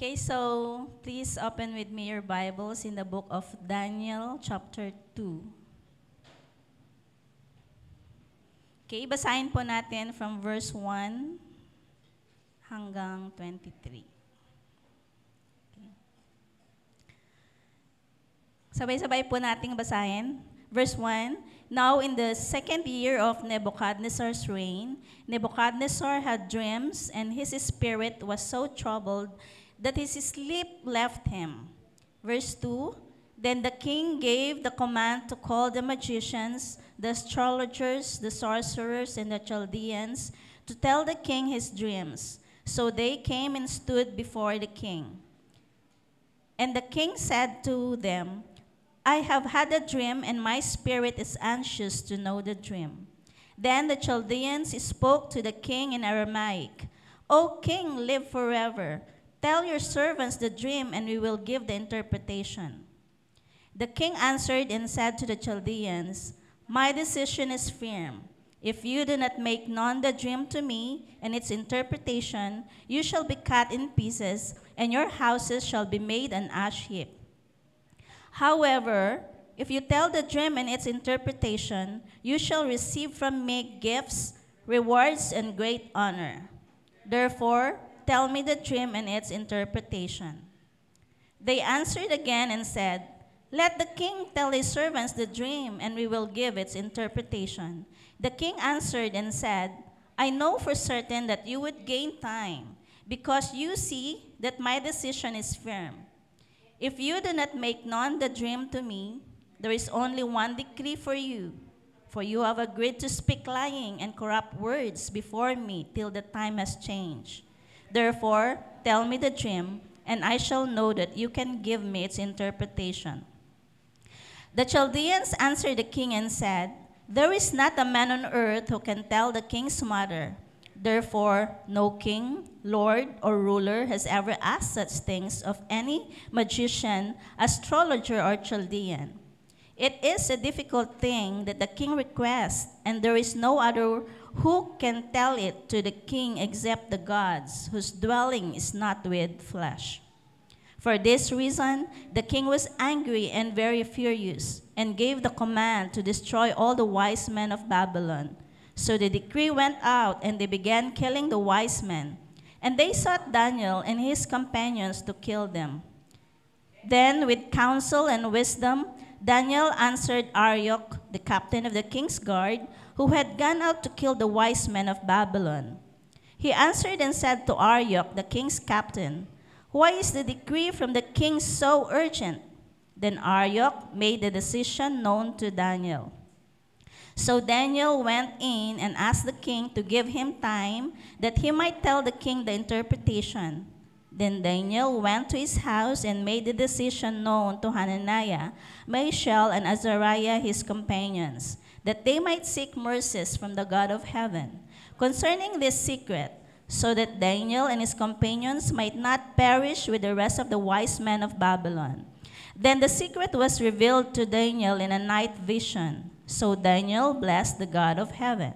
Okay, so please open with me your Bibles in the book of Daniel, chapter 2. Okay, basahin po natin from verse 1 hanggang 23. Okay. Sabay-sabay po nating basahin. Verse 1, Now in the second year of Nebuchadnezzar's reign, Nebuchadnezzar had dreams, and his spirit was so troubled that his sleep left him. Verse 2, Then the king gave the command to call the magicians, the astrologers, the sorcerers, and the Chaldeans to tell the king his dreams. So they came and stood before the king. And the king said to them, I have had a dream, and my spirit is anxious to know the dream. Then the Chaldeans spoke to the king in Aramaic, O king, live forever. Tell your servants the dream, and we will give the interpretation. The king answered and said to the Chaldeans, My decision is firm. If you do not make known the dream to me and its interpretation, you shall be cut in pieces, and your houses shall be made an ash heap. However, if you tell the dream and its interpretation, you shall receive from me gifts, rewards, and great honor. Therefore, tell me the dream and its interpretation. They answered again and said, Let the king tell his servants the dream, and we will give its interpretation. The king answered and said, I know for certain that you would gain time, because you see that my decision is firm. If you do not make known the dream to me, there is only one decree for you have agreed to speak lying and corrupt words before me till the time has changed. Therefore, tell me the dream, and I shall know that you can give me its interpretation. The Chaldeans answered the king and said, There is not a man on earth who can tell the king's matter. Therefore, no king, lord, or ruler has ever asked such things of any magician, astrologer, or Chaldean. It is a difficult thing that the king requests, and there is no other who can tell it to the king except the gods, whose dwelling is not with flesh. For this reason, the king was angry and very furious, and gave the command to destroy all the wise men of Babylon. So the decree went out, and they began killing the wise men. And they sought Daniel and his companions to kill them. Then, with counsel and wisdom, Daniel answered Arioch, the captain of the king's guard, who had gone out to kill the wise men of Babylon. He answered and said to Arioch, the king's captain, Why is the decree from the king so urgent? Then Arioch made the decision known to Daniel. So Daniel went in and asked the king to give him time that he might tell the king the interpretation. Then Daniel went to his house and made the decision known to Hananiah, Mishael, and Azariah, his companions, that they might seek mercies from the God of heaven concerning this secret, so that Daniel and his companions might not perish with the rest of the wise men of Babylon. Then the secret was revealed to Daniel in a night vision. So Daniel blessed the God of heaven.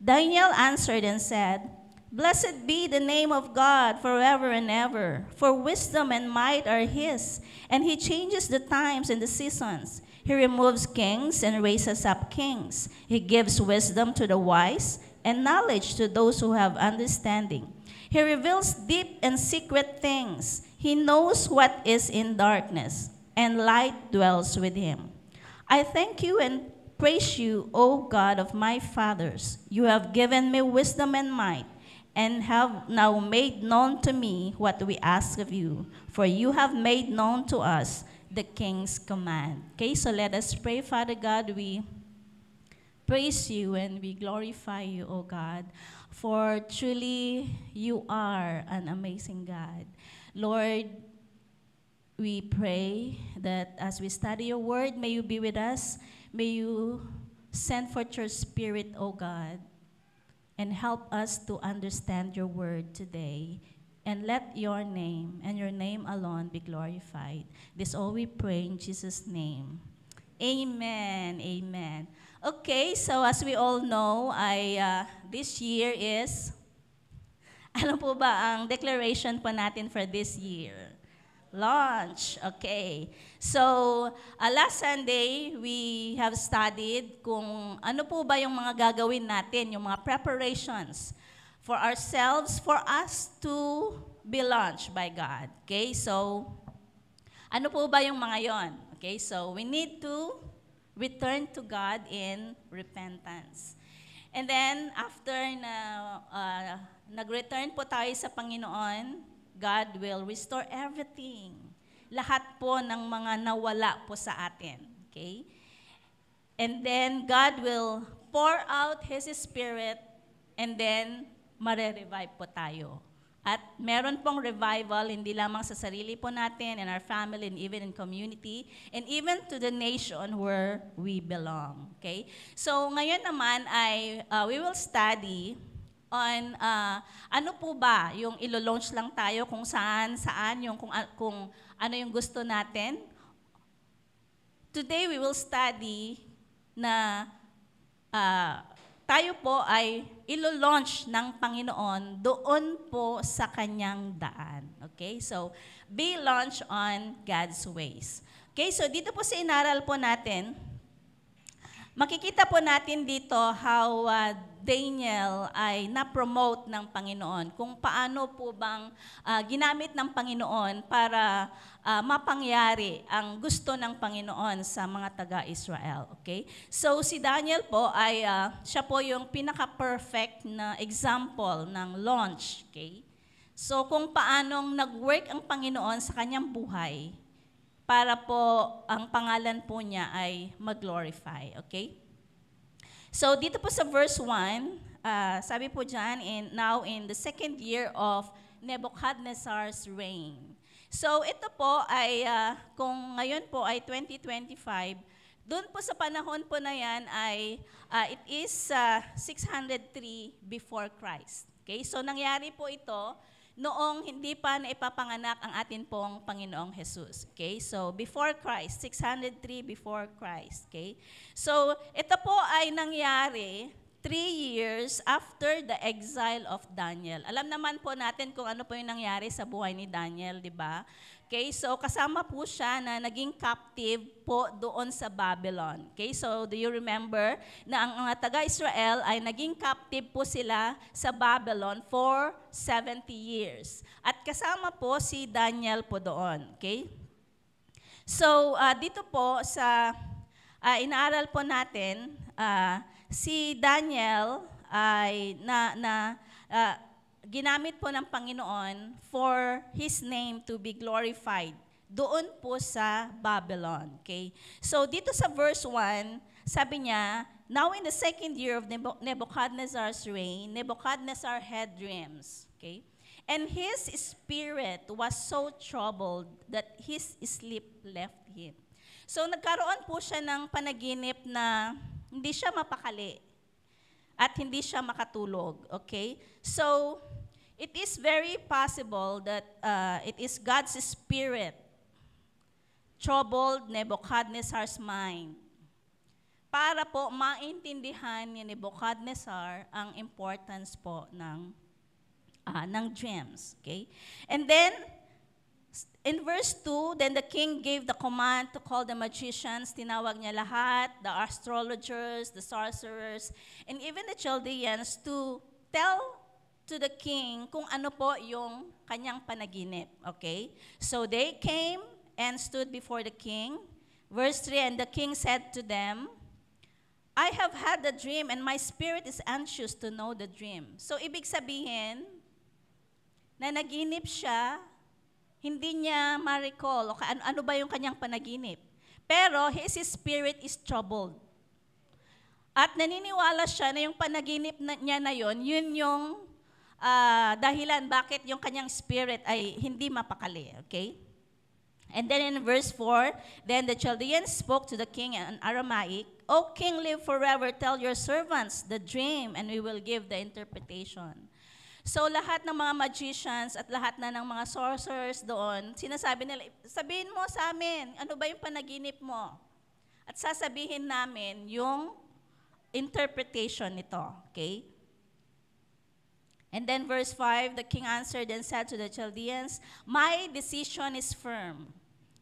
Daniel answered and said, Blessed be the name of God forever and ever, for wisdom and might are his, and he changes the times and the seasons. He removes kings and raises up kings. He gives wisdom to the wise and knowledge to those who have understanding. He reveals deep and secret things. He knows what is in darkness, and light dwells with him. I thank you and praise you, O God of my fathers. You have given me wisdom and might, and have now made known to me what we ask of you, for you have made known to us the king's command. Okay, so let us pray. Father God, we praise you and we glorify you, O God, for truly you are an amazing God. Lord, we pray that as we study your word, may you be with us. May you send forth your spirit, O God, and help us to understand your word today. And let your name and your name alone be glorified. This all we pray in Jesus' name. Amen. Amen. Okay, so as we all know, this year is Ano po ba ang declaration po natin for this year? Launch. Okay. So, last Sunday, we have studied kung ano po ba yung mga gagawin natin, yung mga preparations for ourselves, for us to be launched by God. Okay. So, ano po ba yung mga yon? Okay. So, we need to return to God in repentance. And then, after na nag-return po tayo sa Panginoon, God will restore everything. Lahat po ng mga nawala po sa atin. Okay? And then, God will pour out His Spirit and then, mare-revive po tayo. At meron pong revival, hindi lamang sa sarili po natin, in our family, and even in community, and even to the nation where we belong. Okay? So, ngayon naman ay we will study on ano po ba yung ilo-launch lang tayo, kung saan yung kung ano yung gusto natin. Today, we will study na tayo po ay ilo-launch ng Panginoon doon po sa kanyang daan. Okay? So, be launched on God's ways. Okay? So, dito po sa inaral po natin, makikita po natin dito how Daniel ay na-promote ng Panginoon. Kung paano po bang ginamit ng Panginoon para mapangyari ang gusto ng Panginoon sa mga taga-Israel. Okay? So si Daniel po ay siya po yung pinaka-perfect na example ng launch. Okay? So kung paanong nag-work ang Panginoon sa kanyang buhay para po ang pangalan po niya ay mag-glorify. Okay? So dito po sa verse 1, sabi po dyan, now in the second year of Nebuchadnezzar's reign. So ito po ay, kung ngayon po ay 2025, doon po sa panahon po na yan ay, it is 603 before Christ. Okay? So nangyari po ito noong hindi pa naipapanganak ang atin pong Panginoong Jesus. Okay? So, before Christ, 603 before Christ. Okay? So, ito po ay nangyari 3 years after the exile of Daniel. Alam naman po natin kung ano po yung nangyari sa buhay ni Daniel, di ba? Okay, so kasama po siya na naging captive po doon sa Babylon. Okay, so do you remember na ang mga taga-Israel ay naging captive po sila sa Babylon for 70 years. At kasama po si Daniel po doon. Okay? So dito po sa inaaral po natin, si Daniel ay ginamit po ng Panginoon for His name to be glorified doon po sa Babylon. Okay? So dito sa verse 1, sabi niya, now in the second year of Nebuchadnezzar's reign, Nebuchadnezzar had dreams. Okay? And his spirit was so troubled that his sleep left him. So nagkaroon po siya ng panaginip na hindi siya mapakali at hindi siya makatulog. Okay? So, it is very possible that it is God's Spirit troubled Nebuchadnezzar's mind para po maintindihan ni Nebuchadnezzar ang importance po ng dreams. Okay? And then, in verse 2, then the king gave the command to call the magicians. Tinawag niya lahat, the astrologers, the sorcerers, and even the Chaldeans to tell to the king kung ano po yung kanyang panaginip. Okay? So they came and stood before the king. Verse 3, and the king said to them, I have had a dream and my spirit is anxious to know the dream. So ibig sabihin, na naginip siya, hindi niya ma-recall o ano ba yung kanyang panaginip. Pero his spirit is troubled. At naniniwala siya na yung panaginip niya na yun yung dahilan bakit yung kanyang spirit ay hindi mapakali. Okay? And then in verse 4, then the Chaldeans spoke to the king in Aramaic, O king, live forever, tell your servants the dream, and we will give the interpretation. So lahat ng mga magicians at lahat na ng mga sorcerers doon, sinasabi nila, sabihin mo sa amin, ano ba yung panaginip mo? At sasabihin namin yung interpretation nito. Okay? And then verse 5, the king answered and said to the Chaldeans, "My decision is firm.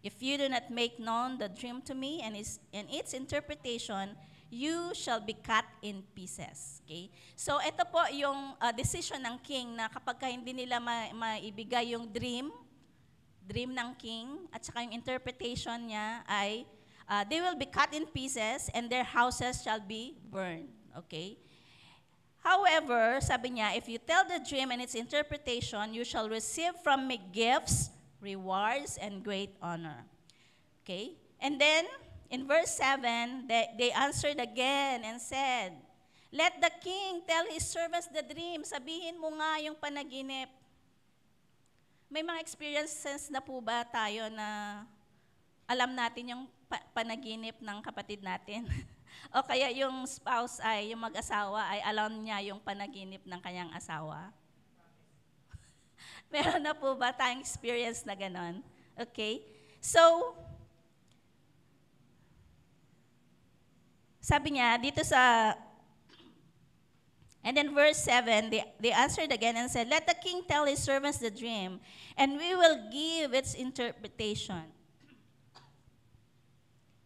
If you do not make known the dream to me and its interpretation, you shall be cut in pieces." Okay? So ito po yung decision ng king na kapag hindi nila maibigay yung dream ng king at saka yung interpretation niya ay they will be cut in pieces and their houses shall be burned. Okay? However, sabi niya, if you tell the dream and its interpretation, you shall receive from me gifts, rewards, and great honor. Okay? And then, in verse 7, they answered again and said, "Let the king tell his servants the dream." Sabihin mo nga yung panaginip. May mga experiences na po ba tayo na alam natin yung panaginip ng kapatid natin? O kaya yung spouse ay, yung mag-asawa ay alam niya yung panaginip ng kanyang asawa? Meron na po ba tayong experience na ganon? Okay? So, sabi niya dito and then verse 7, they answered again and said, "Let the king tell his servants the dream, and we will give its interpretation."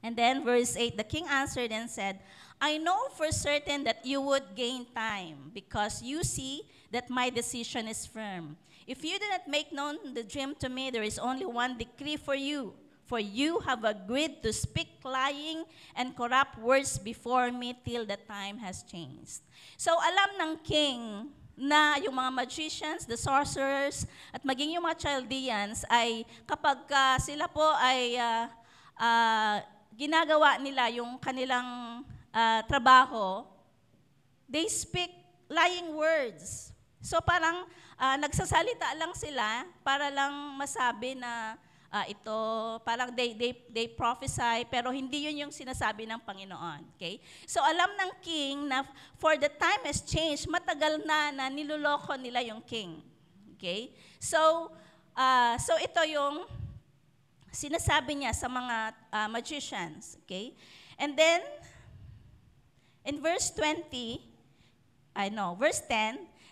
And then verse 8, the king answered and said, "I know for certain that you would gain time, because you see that my decision is firm. If you do not make known the dream to me, there is only one decree for you. For you have agreed to speak lying and corrupt words before me till the time has changed." So alam ng king na yung mga magicians, the sorcerers, at maging yung mga Chaldeans ay kapag sila po ay ginagawa nila yung kanilang trabaho, they speak lying words. So parang nagsasalita lang sila para lang masabi na ito, parang they prophesy, pero hindi yun yung sinasabi ng Panginoon. Okay? So alam ng king na for the time has changed, matagal na niloloko nila yung king. Okay? So ito yung sinasabi niya sa mga magicians. Okay? And then, in verse 10,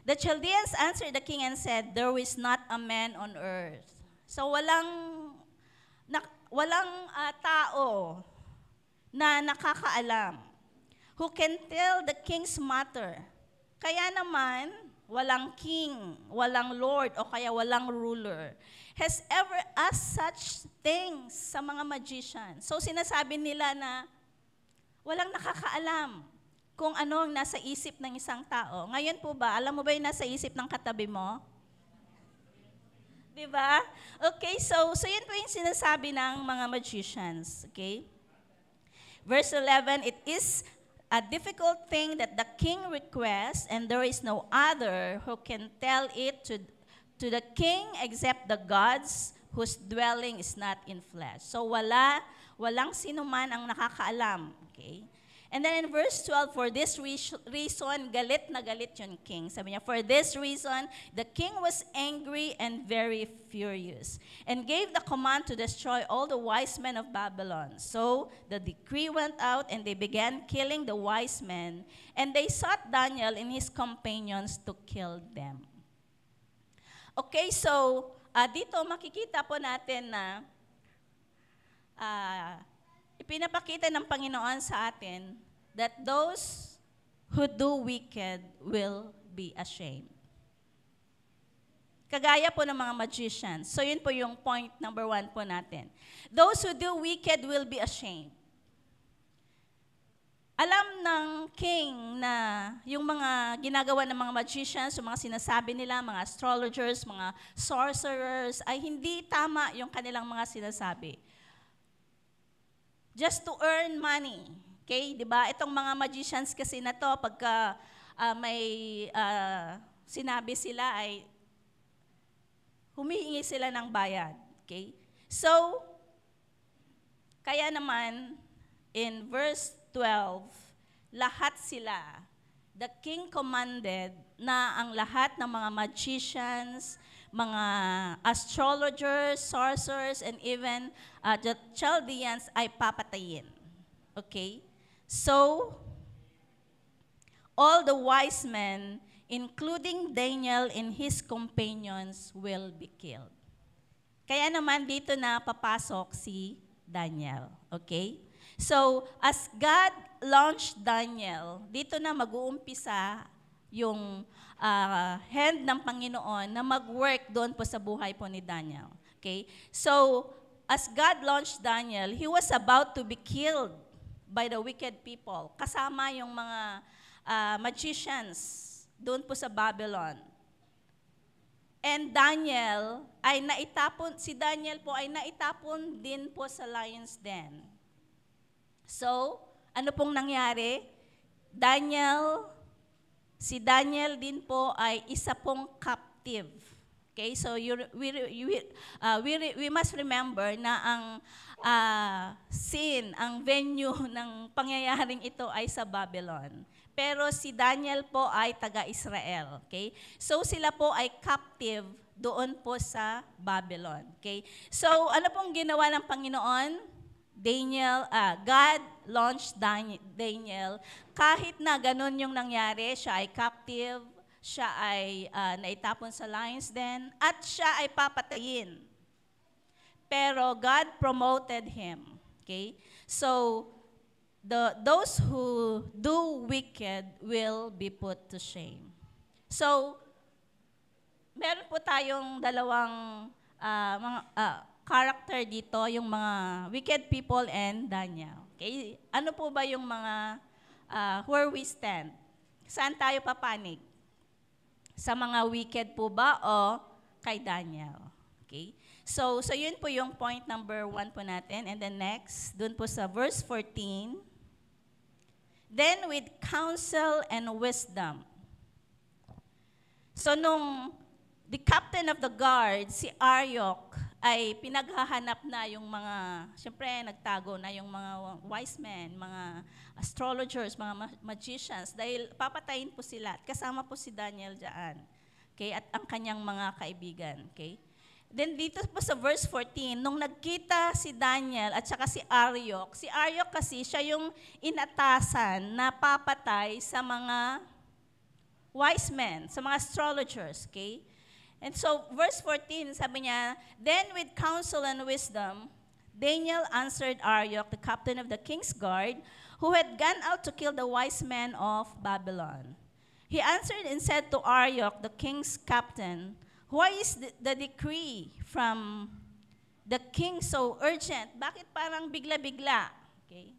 the Chaldeans answered the king and said, "There is not a man on earth." So walang tao na nakakaalam who can tell the king's matter. Kaya naman, walang king, walang lord, o kaya walang ruler has ever asked such things sa mga magicians. So sinasabi nila na walang nakakaalam kung ano ang nasa isip ng isang tao. Ngayon po ba, alam mo ba yung nasa isip ng katabi mo? Diba? Okay, so yun po yung sinasabi ng mga magicians. Okay? Verse 11, "It is a difficult thing that the king requests, and there is no other who can tell it to the king except the gods whose dwelling is not in flesh." So walang sino man ang nakakaalam. Okay? And then in verse 12, "For this reason, galit na galit yung king." Sabi niya, "For this reason, the king was angry and very furious, and gave the command to destroy all the wise men of Babylon. So the decree went out, and they began killing the wise men, and they sought Daniel and his companions to kill them." Okay, so dito makikita po natin na ipinapakita ng Panginoon sa atin that those who do wicked will be ashamed. Kagaya po ng mga magicians. So yun po yung point number 1 po natin. Those who do wicked will be ashamed. Alam ng king na yung mga ginagawa ng mga magicians, yung mga sinasabi nila, mga astrologers, mga sorcerers, ay hindi tama yung kanilang mga sinasabi. Just to earn money. Okay? Diba? Itong mga magicians kasi na to, pagka may sinabi sila ay humihingi sila ng bayad. Okay? So, kaya naman, in verse 12, lahat sila, the king commanded na ang lahat ng mga magicians, mga astrologers, sorcerers, and even the Chaldeans ay papatayin. Okay? So, all the wise men including Daniel and his companions, will be killed. Kaya naman dito na papasok si Daniel. Okay? So, as God launched Daniel, dito na mag-uumpisa yung hand ng Panginoon na mag-work doon po sa buhay po ni Daniel. Okay? So, as God launched Daniel, he was about to be killed by the wicked people. Kasama yung mga magicians doon po sa Babylon. And si Daniel po ay naitapon din po sa lion's den. So, ano pong nangyari? Si Daniel din po ay isa pong captive. Okay, so we must remember na ang ang venue ng pangyayaring ito ay sa Babylon. Pero si Daniel po ay taga-Israel. Okay? So sila po ay captive doon po sa Babylon. Okay? So ano pong ginawa ng Panginoon? God launched Daniel. Kahit na ganun yung nangyari, siya ay captive, siya ay naitapon sa lion's den, at siya ay papatayin. Pero God promoted him. Okay? So, those who do wicked will be put to shame. So, meron po tayong dalawang character dito, yung mga wicked people and Daniel. Okay? Ano po ba yung mga where we stand? Saan tayo papanig? Sa mga wicked po ba o kay Daniel? Okay? So yun po yung point number 1 po natin. And then next, dun po sa verse 14, then with counsel and wisdom. So the captain of the guard, si Arioch, ay pinaghahanap na yung mga, siyempre nagtago na yung mga wise men, mga astrologers, mga magicians, dahil papatayin po sila. At kasama po si Daniel dyan. Okay? At ang kanyang mga kaibigan. Okay? Then dito po sa verse 14, nung nagkita si Daniel at saka si Arioch kasi siya yung inatasan na papatay sa mga wise men, sa mga astrologers. Okay? And so, verse 14, sabi niya, then with counsel and wisdom, Daniel answered Arioch, the captain of the king's guard, who had gone out to kill the wise men of Babylon. He answered and said to Arioch, the king's captain, why is the decree from the king so urgent? Bakit parang bigla-bigla? Okay?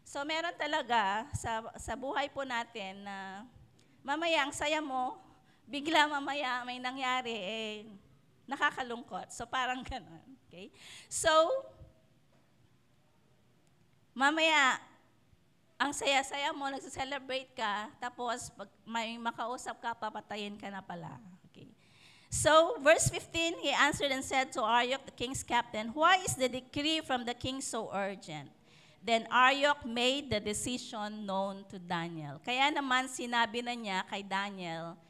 So, meron talaga sa buhay po natin na mamaya ang saya mo, bigla mamaya may nangyari, nakakalungkot. So, parang ganun. Okay? So, mamaya, ang saya-saya mo, nagsa-celebrate ka, tapos pag may makausap ka, papatayin ka na pala. Okay? So, verse 15, he answered and said to Arioch, the king's captain, why is the decree from the king so urgent? Then Arioch made the decision known to Daniel. Kaya naman sinabi na niya kay Daniel,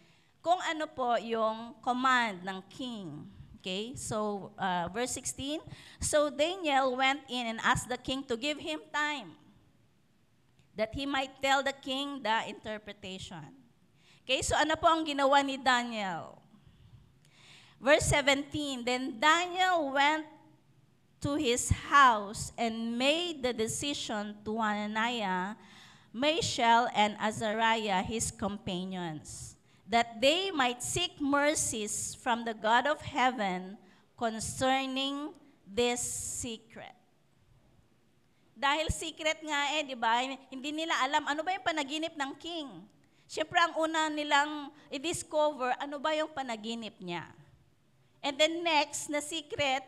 kung ano po yung command ng king. Okay? So, verse 16, so Daniel went in and asked the king to give him time that he might tell the king the interpretation. Okay? So, ano po ang ginawa ni Daniel? Verse 17, then Daniel went to his house and made the decision to Hananiah, Mishael, and Azariah, his companions, that they might seek mercies from the God of heaven concerning this secret. Dahil secret nga di ba? Hindi nila alam ano ba yung panaginip ng king. Siyempre ang una nilang i-discover, ano ba yung panaginip niya. And then next na secret,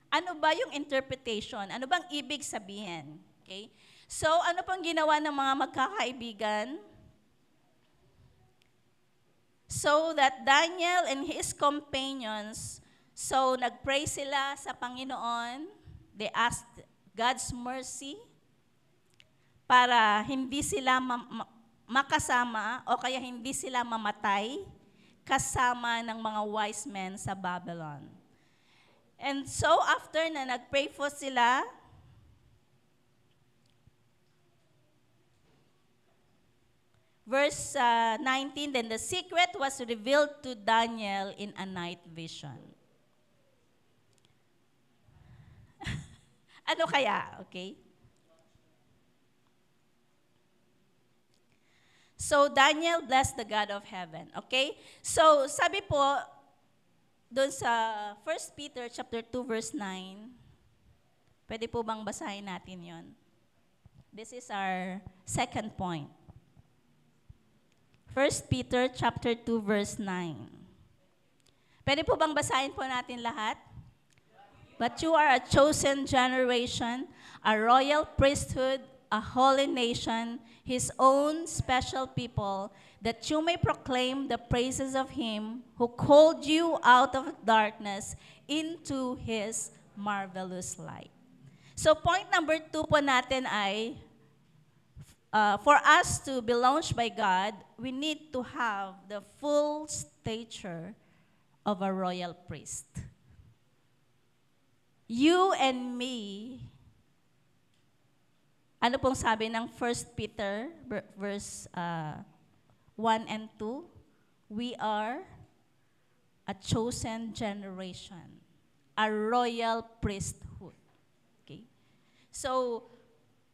ano ba yung interpretation? Ano bang ibig sabihin? Okay? So ano pang ginawa ng mga magkakaibigan? So that Daniel and his companions, so nagpray sila sa Panginoon, they asked God's mercy para hindi sila makasama o kaya hindi sila mamatay kasama ng mga wise men sa Babylon. And so after na nagpray po sila, Verse 19, then the secret was revealed to Daniel in a night vision. Ano kaya? Okay? So Daniel blessed the God of heaven. Okay? So sabi po, doon sa 1 Peter chapter 2 verse 9, pwede po bang basahin natin yon? This is our second point. 1 Peter chapter 2 verse 9. Pwede po bang basahin po natin lahat? But you are a chosen generation, a royal priesthood, a holy nation, His own special people, that you may proclaim the praises of Him who called you out of darkness into His marvelous light. So point number 2 po natin ay, for us to be launched by God, we need to have the full stature of a royal priest. You and me, ano pong sabi ng 1 Peter verse 1 and 2? We are a chosen generation, a royal priesthood. Okay? So,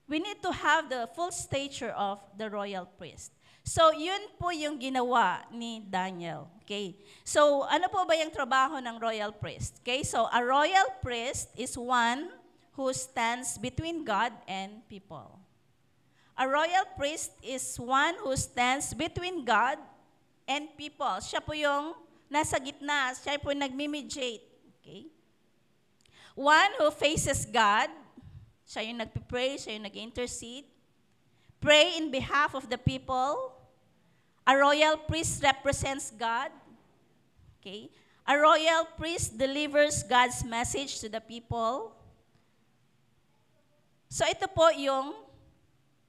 we need to have the full stature of the royal priest. So, yun po yung ginawa ni Daniel. Okay? So, ano po ba yung trabaho ng royal priest? Okay? So, a royal priest is one who stands between God and people. A royal priest is one who stands between God and people. Siya po yung nasa gitna. Siya po yung nagmi-mediate. Okay? One who faces God. Siya yung nagpipray, siya yung nag-intercede. Pray in behalf of the people. A royal priest represents God. Okay? A royal priest delivers God's message to the people. So ito po yung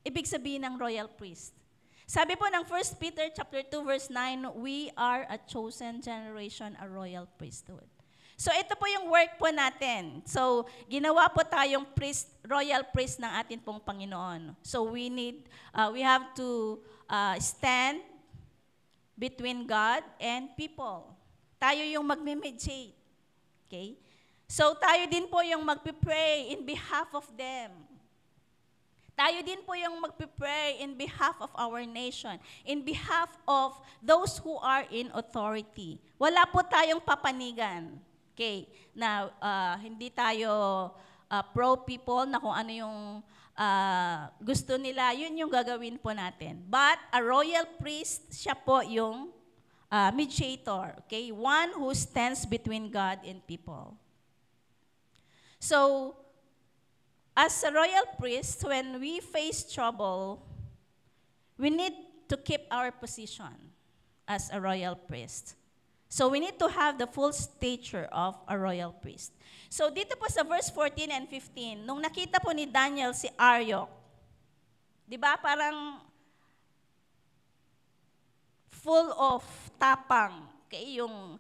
ibig sabihin ng royal priest. Sabi po ng 1 Peter chapter 2 verse 9, we are a chosen generation, a royal priesthood. So ito po yung work po natin. So ginawa po tayong priest, royal priest ng atin pong Panginoon. So we have to stand between God and people. Tayo yung magme-mediate. Okay? So tayo din po yung magpipray in behalf of them. Tayo din po yung magpipray in behalf of our nation, in behalf of those who are in authority. Wala po tayong papanigan. Okay, na hindi tayo pro-people na kung ano yung gusto nila, yun yung gagawin po natin. But a royal priest, siya po yung mediator. Okay, one who stands between God and people. So, as a royal priest, when we face trouble, we need to keep our position as a royal priest. So we need to have the full stature of a royal priest. So dito po sa verse 14 and 15, nung nakita po ni Daniel si Arioch, di ba parang full of tapang. Okay, yung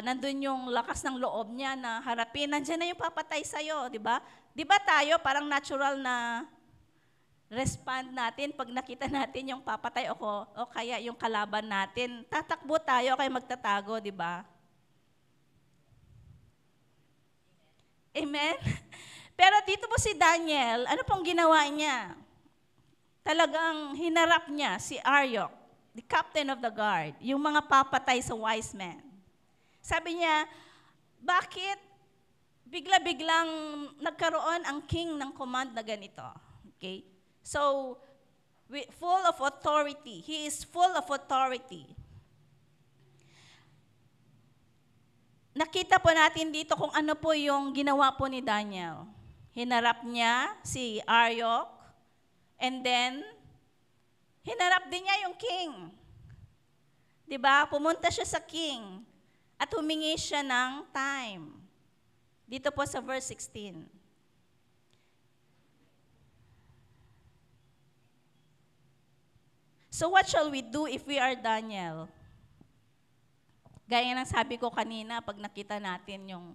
nandun yung lakas ng loob niya na harapin, nandiyan na yung papatay sa'yo, di ba? Di ba tayo parang natural na respond natin pag nakita natin yung papatay o kaya yung kalaban natin, tatakbo tayo kaya magtatago, di ba? Amen? Pero dito po si Daniel, ano pong ginawa niya? Talagang hinarap niya si Arioch, the captain of the guard, yung mga papatay sa wise men. Sabi niya, bakit bigla-biglang nagkaroon ang king ng command na ganito? Okay? So, full of authority. He is full of authority. Nakita po natin dito kung ano po yung ginawa po ni Daniel. Hinarap niya si Arioch, and then, hinarap din niya yung king. Diba? Pumunta siya sa king at humingi siya ng time. Dito po sa verse 16. So what shall we do if we are Daniel? Gaya ng sabi ko kanina, pag nakita natin yung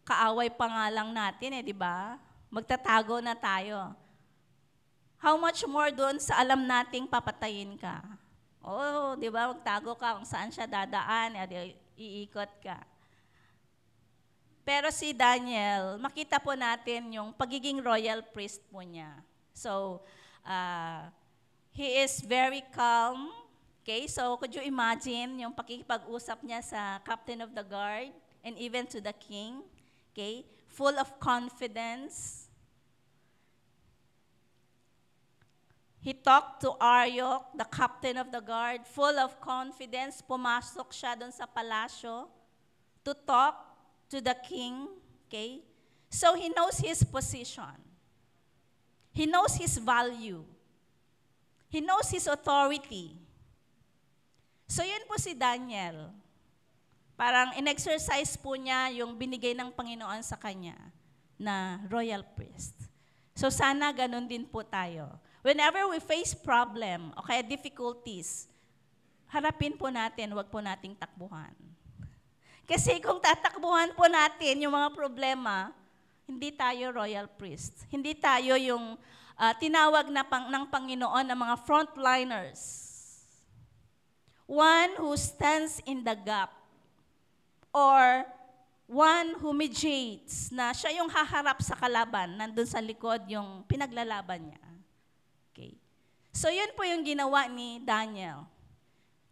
kaaway pa nga lang natin, di ba? Magtatago na tayo. How much more doon sa alam nating papatayin ka? Oh, di ba, magtago ka kung saan siya dadaan, iikot ka. Pero si Daniel, makita po natin yung pagiging royal priest po niya. So, he is very calm. Okay, so could you imagine yung pakikipag-usap niya sa captain of the guard and even to the king? Okay, full of confidence. He talked to Arioch, the captain of the guard, full of confidence. Pumasok siya doon sa palasyo to talk to the king. Okay? So he knows his position. He knows his value. He knows his authority. So yun po si Daniel. Parang in-exercise po niya yung binigay ng Panginoon sa kanya na royal priest. So sana ganun din po tayo. Whenever we face problem o kaya difficulties, harapin po natin, wag po nating takbuhan. Kasi kung tatakbuhan po natin yung mga problema, hindi tayo royal priest. Hindi tayo yung tinawag na ng Panginoon ng mga frontliners. One who stands in the gap or one who mediates na siya yung haharap sa kalaban, nandun sa likod yung pinaglalaban niya. Okay. So yun po yung ginawa ni Daniel.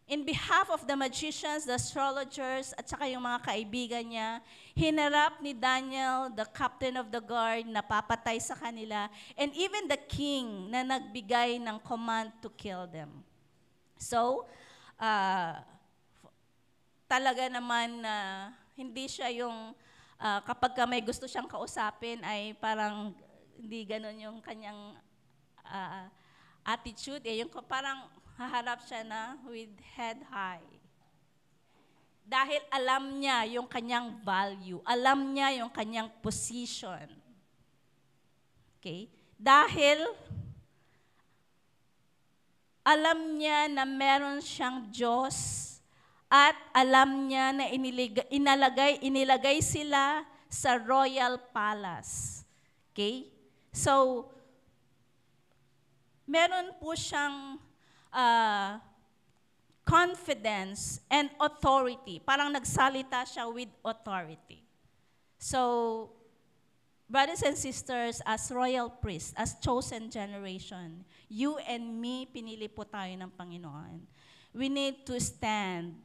In behalf of the magicians, the astrologers, at saka yung mga kaibigan niya, hinarap ni Daniel, the captain of the guard, na papatay sa kanila, and even the king na nagbigay ng command to kill them. So, talaga naman hindi siya yung kapag may gusto siyang kausapin ay parang hindi ganun yung kanyang attitude. Yung parang haharap siya na with head high. Dahil alam niya yung kanyang value. Alam niya yung kanyang position. Okay? Dahil alam niya na meron siyang Diyos at alam niya na inilagay sila sa royal palace. Okay? So, meron po siyang confidence and authority. Parang nagsalita siya with authority. So, brothers and sisters, as royal priests, as chosen generation, you and me, pinili po tayo ng Panginoon. We need to stand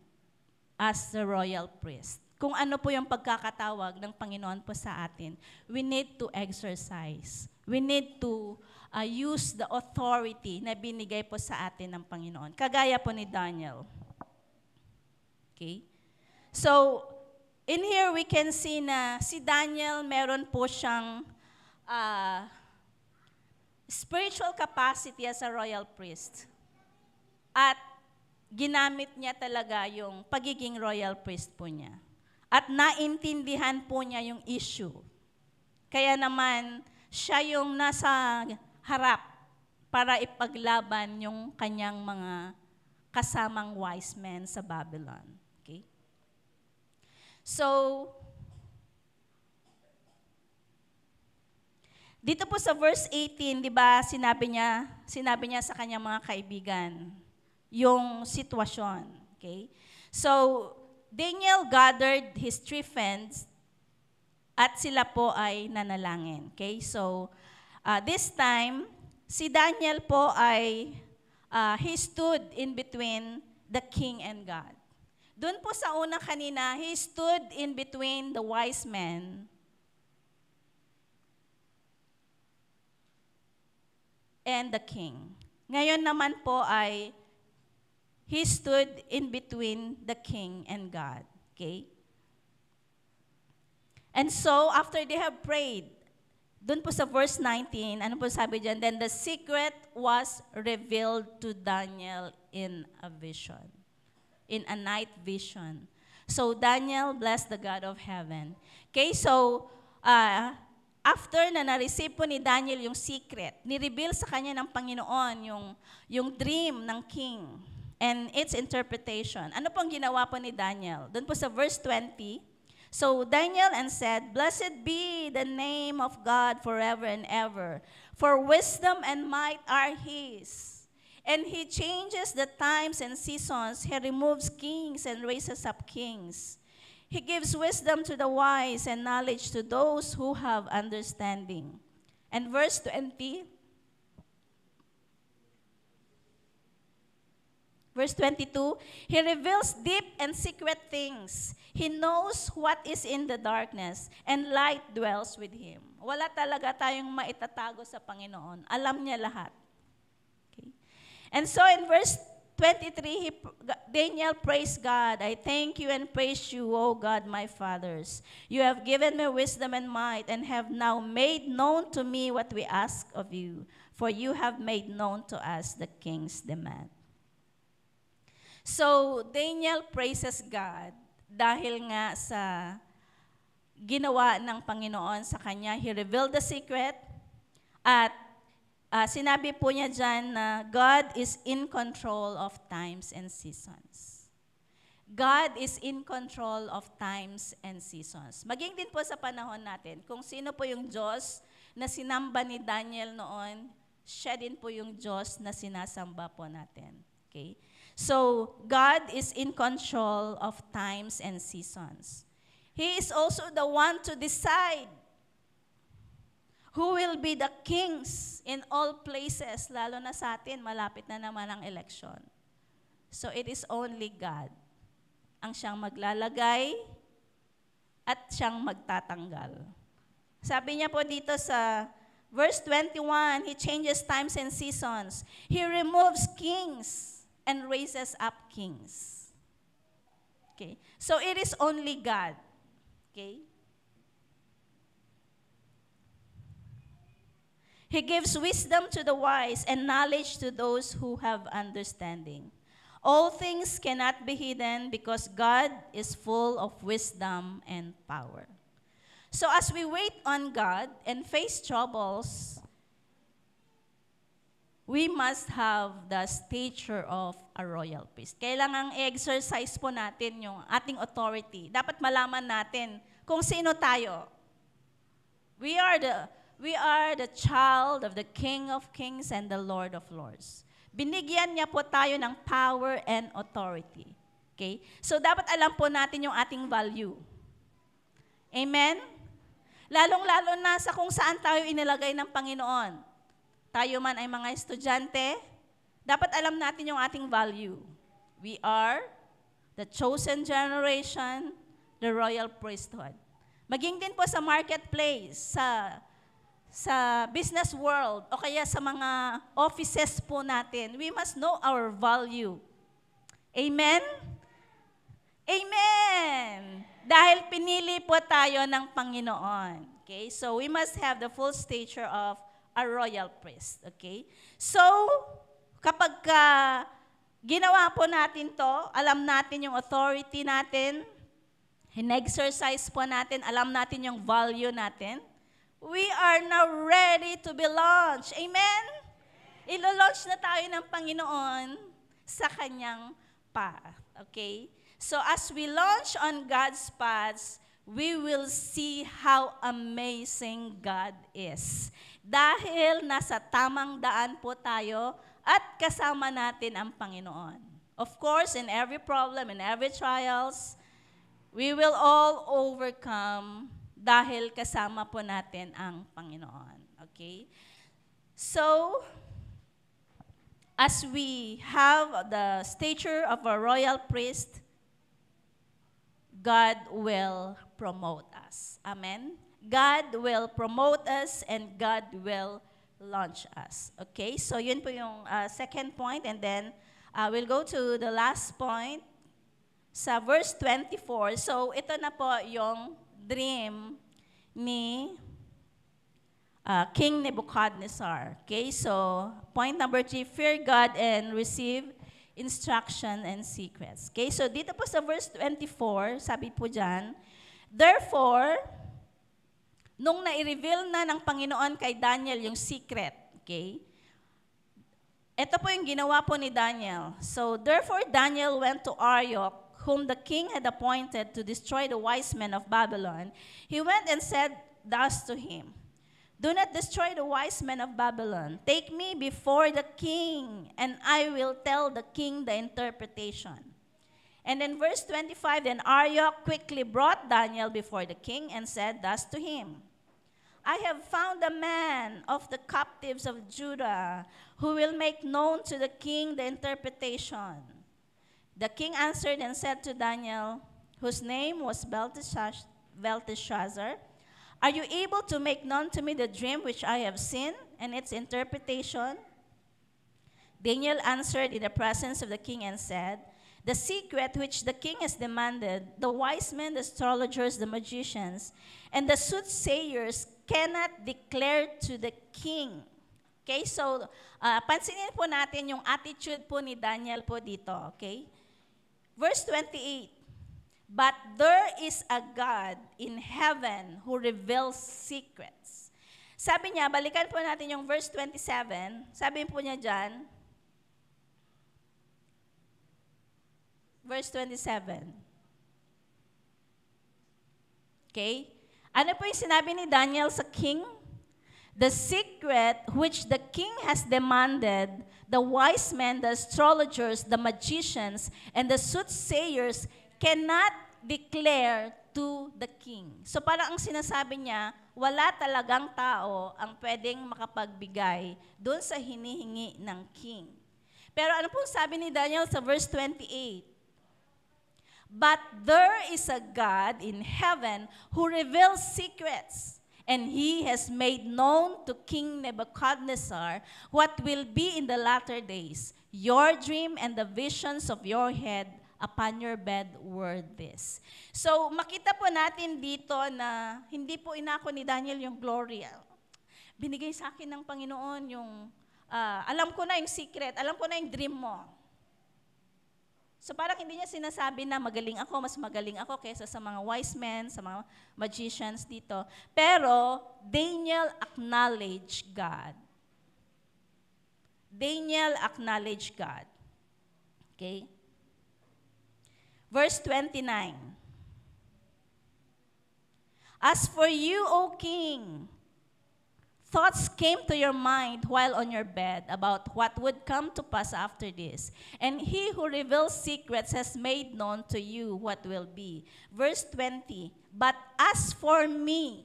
as the royal priest. Kung ano po yung pagkakatawag ng Panginoon po sa atin, we need to exercise. We need to use the authority na binigay po sa atin ng Panginoon. Kagaya po ni Daniel. Okay? So, in here we can see na si Daniel meron po siyang spiritual capacity as a royal priest. At ginamit niya talaga yung pagiging royal priest po niya. At naintindihan po niya yung issue. Kaya naman, siya yung nasa harap para ipaglaban yung kanyang mga kasamang wise men sa Babylon. Okay? So, dito po sa verse 18, di ba, sinabi niya sa kanyang mga kaibigan, yung sitwasyon. Okay? So, Daniel gathered his 3 friends at sila po ay nanalangin. Okay? So, this time, si Daniel po ay, he stood in between the king and God. Doon po sa una kanina, he stood in between the wise men and the king. Ngayon naman po ay, he stood in between the king and God. Okay? And so, after they have prayed, doon po sa verse 19, ano po sabi dyan? Then the secret was revealed to Daniel in a vision. In a night vision. So Daniel blessed the God of heaven. Okay, so after na na-receive po ni Daniel yung secret, ni-reveal sa kanya ng Panginoon yung dream ng king and its interpretation. Ano pong ginawa po ni Daniel? Doon po sa verse 20, so Daniel and said, "Blessed be the name of God forever and ever, for wisdom and might are His. And he changes the times and seasons. He removes kings and raises up kings. He gives wisdom to the wise and knowledge to those who have understanding. And verse 20, verse 22, he reveals deep and secret things. He knows what is in the darkness, and light dwells with him. Wala talaga tayong maitatago sa Panginoon. Alam niya lahat. Okay. And so in verse 23, Daniel praised God. I thank you and praise you, O God, my fathers. You have given me wisdom and might, and have now made known to me what we ask of you. For you have made known to us the king's demand. So, Daniel praises God dahil nga sa ginawa ng Panginoon sa kanya. He revealed the secret at sinabi po niya dyan na God is in control of times and seasons. God is in control of times and seasons. Maging din po sa panahon natin, kung sino po yung Diyos na sinamba ni Daniel noon, siya din po yung Diyos na sinasamba po natin. Okay? So, God is in control of times and seasons. He is also the one to decide who will be the kings in all places, lalo na sa atin, malapit na naman ang election. So, it is only God ang siyang maglalagay at siyang magtatanggal. Sabi niya po dito sa verse 21, He changes times and seasons. He removes kings and raises up kings. Okay. So it is only God. Okay. He gives wisdom to the wise and knowledge to those who have understanding. All things cannot be hidden because God is full of wisdom and power. So as we wait on God and face troubles, we must have the stature of a royal priest. Kailangang i-exercise po natin yung ating authority. Dapat malaman natin kung sino tayo. We are the child of the King of Kings and the Lord of Lords. Binigyan niya po tayo ng power and authority. Okay? So dapat alam po natin yung ating value. Amen? Lalong-lalo na sa kung saan tayo inilagay ng Panginoon. Tayo man ay mga estudyante, dapat alam natin yung ating value. We are the chosen generation, the royal priesthood. Maging din po sa marketplace, sa business world, o kaya sa mga offices po natin, we must know our value. Amen? Amen! Dahil pinili po tayo ng Panginoon. Okay? So we must have the full stature of a royal priest. Okay? So, kapag ginawa po natin to, alam natin yung authority natin, in-exercise po natin, alam natin yung value natin, we are now ready to be launched. Amen? Ilo-launch na tayo ng Panginoon sa kanyang path. Okay? So, as we launch on God's paths, we will see how amazing God is. Dahil nasa tamang daan po tayo at kasama natin ang Panginoon. Of course, in every problem, in every trials, we will all overcome dahil kasama po natin ang Panginoon. Okay? So, as we have the stature of a royal priest, God will promote us. Amen? God will promote us and God will launch us. Okay? So, yun po yung second point. And then, we'll go to the last point sa verse 24. So, ito na po yung dream ni King Nebuchadnezzar. Okay? So, point number 3, fear God and receive instruction and secrets. Okay? So, dito po sa verse 24, sabi po dyan, therefore, nung na-reveal na ng Panginoon kay Daniel yung secret, okay? Ito po yung ginawa po ni Daniel. So, therefore Daniel went to Arioch, whom the king had appointed to destroy the wise men of Babylon. He went and said thus to him, Do not destroy the wise men of Babylon. Take me before the king, and I will tell the king the interpretation. And in verse 25, then Arioch quickly brought Daniel before the king and said thus to him, I have found a man of the captives of Judah who will make known to the king the interpretation. The king answered and said to Daniel, whose name was Belteshazzar, are you able to make known to me the dream which I have seen and its interpretation? Daniel answered in the presence of the king and said, the secret which the king has demanded, the wise men, the astrologers, the magicians, and the soothsayers cannot declare to the king. Okay, so pansinin po natin yung attitude po ni Daniel po dito, okay? Verse 28, but there is a God in heaven who reveals secrets. Sabi niya, balikan po natin yung verse 27, sabi po niya dyan, verse 27. Okay? Ano po yung sinabi ni Daniel sa king? The secret which the king has demanded, the wise men, the astrologers, the magicians, and the soothsayers cannot declare to the king. So parang ang sinasabi niya, wala talagang tao ang pwedeng makapagbigay doon sa hinihingi ng king. Pero ano po sabi ni Daniel sa verse 28? But there is a God in heaven who reveals secrets, and he has made known to King Nebuchadnezzar what will be in the latter days. Your dream and the visions of your head upon your bed were this. So makita po natin dito na hindi po inako ni Daniel yung glory. Binigay sa akin ng Panginoon yung, alam ko na yung secret, alam ko na yung dream mo. So parang hindi niya sinasabi na mas magaling ako kaysa sa mga wise men, sa mga magicians dito. Pero Daniel acknowledged God. Daniel acknowledged God. Okay? Verse 29. As for you, O king, thoughts came to your mind while on your bed about what would come to pass after this. And he who reveals secrets has made known to you what will be. Verse 20, but as for me,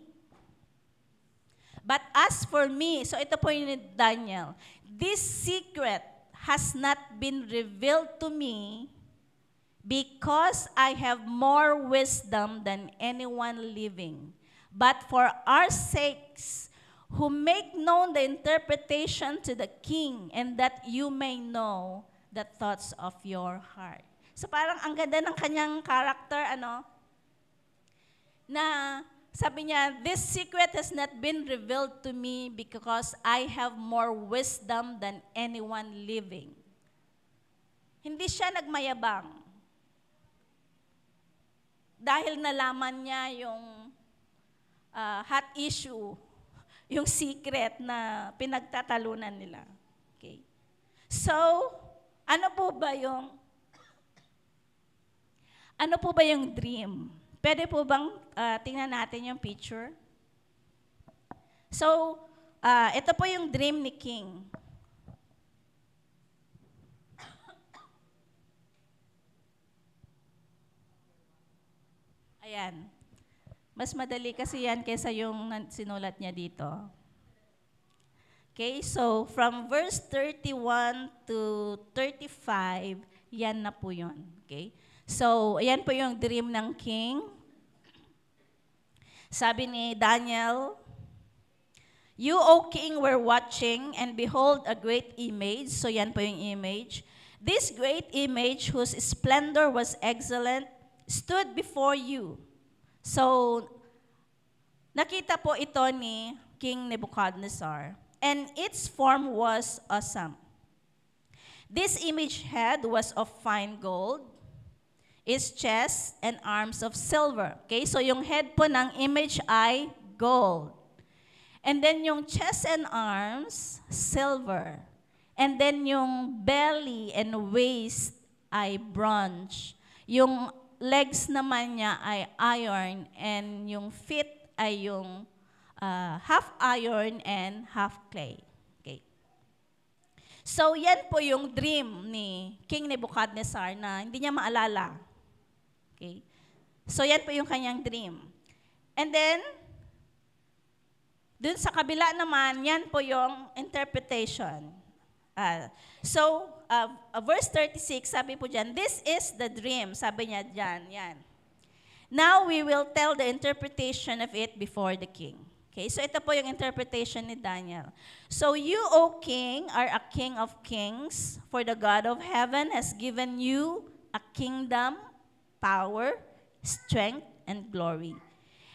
so ito po yung Daniel, this secret has not been revealed to me because I have more wisdom than anyone living. But for our sakes, who make known the interpretation to the king, and that you may know the thoughts of your heart. So parang ang ganda ng kanyang character, na sabi niya, this secret has not been revealed to me because I have more wisdom than anyone living. Hindi siya nagmayabang. Dahil nalaman niya yung hot issue, yung secret na pinagtatalunan nila. Okay. So, ano po ba yung dream? Pwede po bang tingnan natin yung picture? So, ito po yung dream ni King. Ayan. Mas madali kasi yan kaysa yung sinulat niya dito. Okay, so from verse 31 to 35, yan na po yun. Okay? So, ayan po yung dream ng king. Sabi ni Daniel, you, O king, were watching, and behold, a great image. So, yan po yung image. This great image, whose splendor was excellent, stood before you. So, nakita po ito ni King Nebuchadnezzar, and its form was awesome. This image head was of fine gold, its chest and arms of silver. Okay, so yung head po ng image ay gold. And then yung chest and arms, silver. And then yung belly and waist ay bronze. Yung legs naman niya ay iron, and yung feet ay yung half iron and half clay. Okay. So, yan po yung dream ni King Nebuchadnezzar na hindi niya maalala. Okay. So, yan po yung kanyang dream. And then, dun sa kabila naman, yan po yung interpretation. Verse 36, sabi po dyan, this is the dream. Sabi niya dyan, yan. Now we will tell the interpretation of it before the king. Okay, so ito po yung interpretation ni Daniel. So you, O king, are a king of kings, for the God of heaven has given you a kingdom, power, strength, and glory.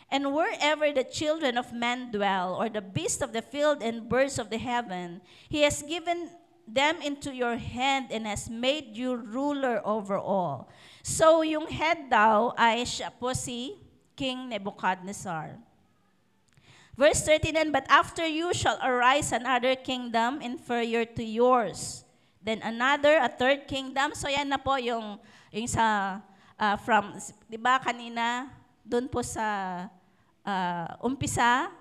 And wherever the children of men dwell, or the beasts of the field and birds of the heaven, he has given them into your hand and has made you ruler over all. So yung head daw ay siya po si King Nebuchadnezzar. Verse 39, but after you shall arise another kingdom inferior to yours. Then another, a third kingdom. So yan na po yung sa, di ba kanina, doon po sa umpisa,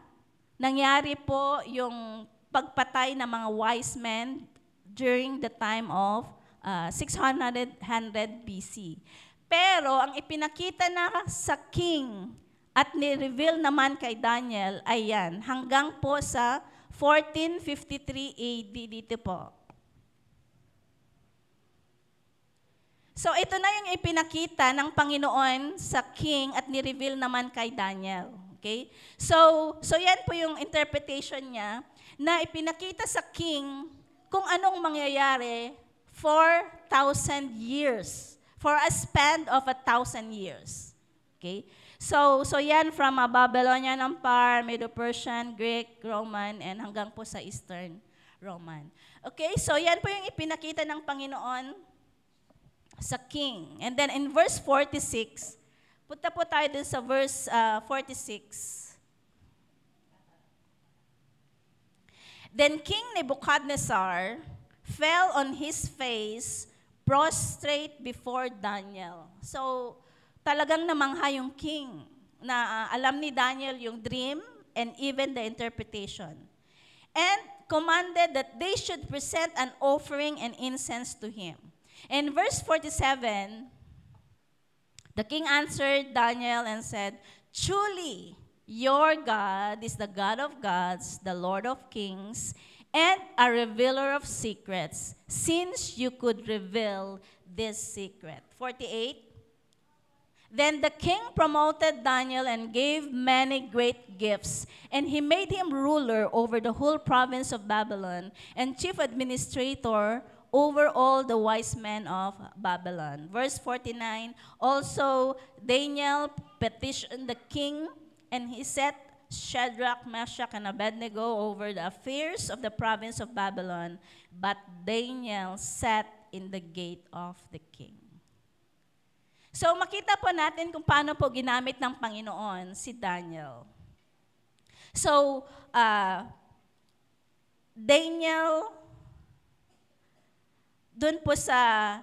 nangyari po yung pagpatay ng mga wise men during the time of 600 BC. Pero ang ipinakita na sa king at ni-reveal naman kay Daniel ay yan, hanggang po sa 1453 AD dito po. So ito na yung ipinakita ng Panginoon sa king at ni-reveal naman kay Daniel. Okay? So yan po yung interpretation niya na ipinakita sa king kung anong mangyayari for 1,000 years. For a span of 1,000 years. Okay? So yan from Babylonian Empire, Medo-Persian, Greek, Roman, and hanggang po sa Eastern Roman. Okay? So yan po yung ipinakita ng Panginoon sa king. And then in verse 46, punta po tayo dun sa verse 46. Then King Nebuchadnezzar fell on his face, prostrate before Daniel. So, talagang namangha yung king na alam ni Daniel yung dream and even the interpretation. And commanded that they should present an offering and incense to him. In verse 47, the king answered Daniel and said, truly, your God is the God of gods, the Lord of kings, and a revealer of secrets, since you could reveal this secret. 48. Then the king promoted Daniel and gave many great gifts, and he made him ruler over the whole province of Babylon and chief administrator over all the wise men of Babylon. Verse 49, also Daniel petitioned the king, and he set Shadrach, Meshach, and Abednego over the affairs of the province of Babylon, but Daniel sat in the gate of the king. So makita po natin kung paano po ginamit ng Panginoon si Daniel. So, Daniel, dun po sa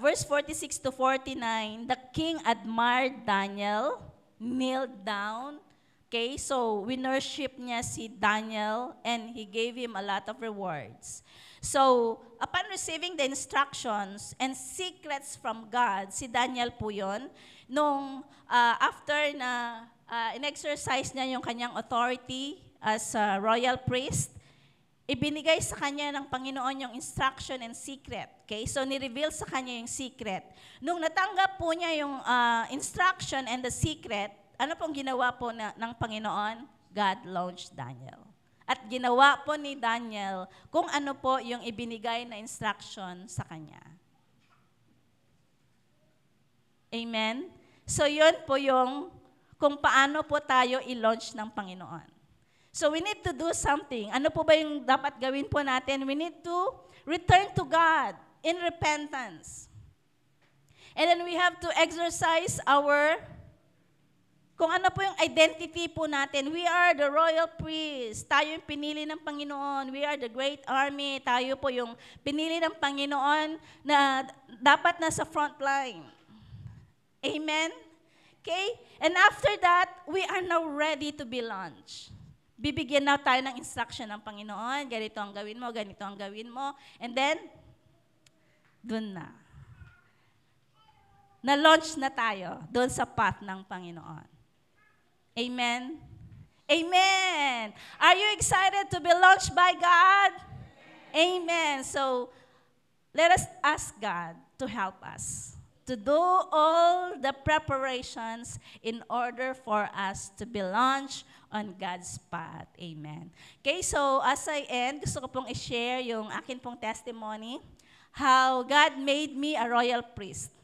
verse 46 to 49, the king admired Daniel, kneeled down. Okay, so winworship niya si Daniel and he gave him a lot of rewards. So, upon receiving the instructions and secrets from God, si Daniel po yun, nung after na in-exercise niya yung kanyang authority as a royal priest, ibinigay sa kanya ng Panginoon yung instruction and secret. Okay? So, ni-reveal sa kanya yung secret. Nung natanggap po niya yung instruction and the secret, ano pong ginawa po ng Panginoon? God launched Daniel. At ginawa po ni Daniel kung ano po yung ibinigay na instruction sa kanya. Amen? So, yun po yung kung paano po tayo i-launch ng Panginoon. So, we need to do something. Ano po ba yung dapat gawin po natin? We need to return to God in repentance. And then we have to exercise our kung ano po yung identity po natin. We are the royal priest. Tayo yung pinili ng Panginoon. We are the great army. Tayo po yung pinili ng Panginoon na dapat nasa front line. Amen? Okay? And after that, we are now ready to be launched. bibigyan na tayo ng instruction ng Panginoon, ganito ang gawin mo, ganito ang gawin mo. And then, dun na. Na-launch na tayo dun sa path ng Panginoon. Amen? Amen! Are you excited to be launched by God? Amen! So, let us ask God to help us to do all the preparations in order for us to be launched on God's path. Amen. Okay, so as I end, gusto ko pong i-share yung akin pong testimony, how God made me a royal priest.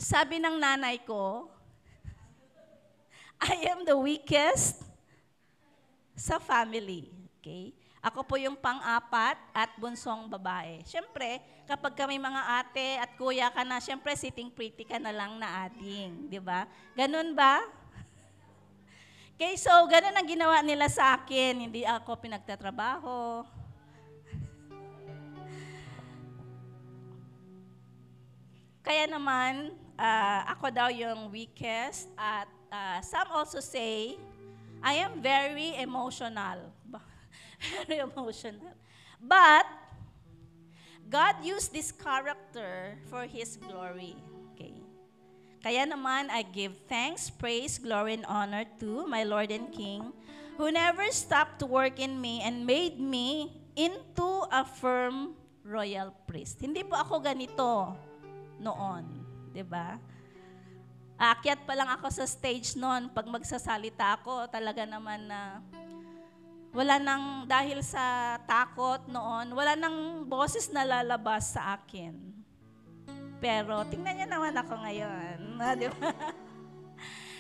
Sabi ng nanay ko, I am the weakest sa family. Okay? Ako po yung pang-apat at bunsong babae. Siyempre, kapag kami mga ate at kuya ka na, siyempre sitting pretty ka na lang na ading. Di ba? Ganun ba? Okay, so ganun ang ginawa nila sa akin. Hindi ako pinagtatrabaho. Kaya naman, ako daw yung weakest at some also say, I am very emotional. Very emotional. But, God used this character for His glory. Okay. Kaya naman, I give thanks, praise, glory, and honor to my Lord and King, who never stopped to work in me and made me into a firm royal priest. Hindi po ako ganito noon. Diba? Aakyat pa lang ako sa stage noon. Pag magsasalita ako, talaga naman na wala nang, dahil sa takot noon, wala nang boses na lalabas sa akin. Pero, tingnan niyo naman ako ngayon. Di ba?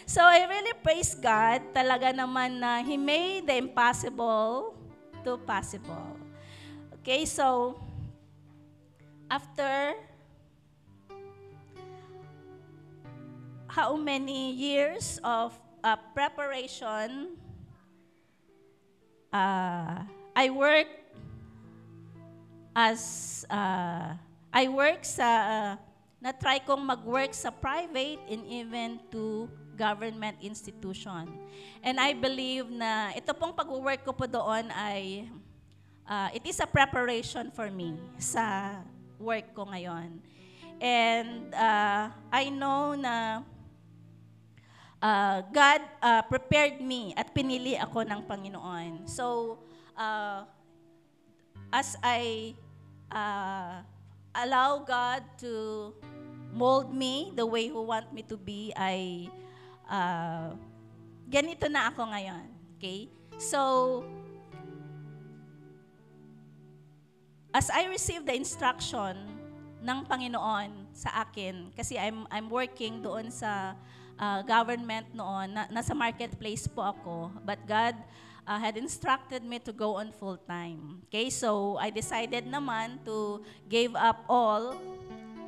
So, I really praise God. Talaga naman na He made the impossible to possible. Okay, so, after how many years of preparation, I work sa, na-try kong mag-work sa private and even to government institution. And I believe na ito pong pag-work ko po doon ay, it is a preparation for me sa work ko ngayon. And I know na God prepared me at pinili ako ng Panginoon. So, as I allow God to mold me the way He want me to be, ganito na ako ngayon. Okay? So, as I receive the instruction ng Panginoon sa akin, kasi I'm working doon sa government noon, nasa marketplace po ako, but God had instructed me to go on full-time. Okay, so I decided naman to give up all,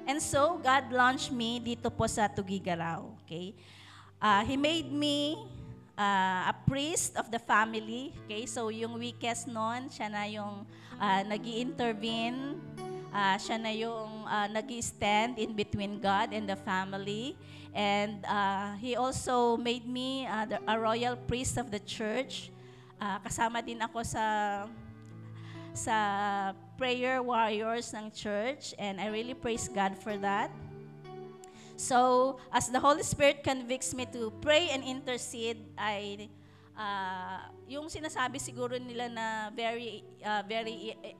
and so God launched me dito po sa Tugigaraw. Okay, He made me a priest of the family. Okay, so yung weakest noon, siya na yung nag-i-intervene, siya na yung nag-i-stand in between God and the family. And He also made me a royal priest of the church. Kasama din ako sa prayer warriors ng church, and I really praise God for that. So, as the Holy Spirit convicts me to pray and intercede, yung sinasabi siguro nila na very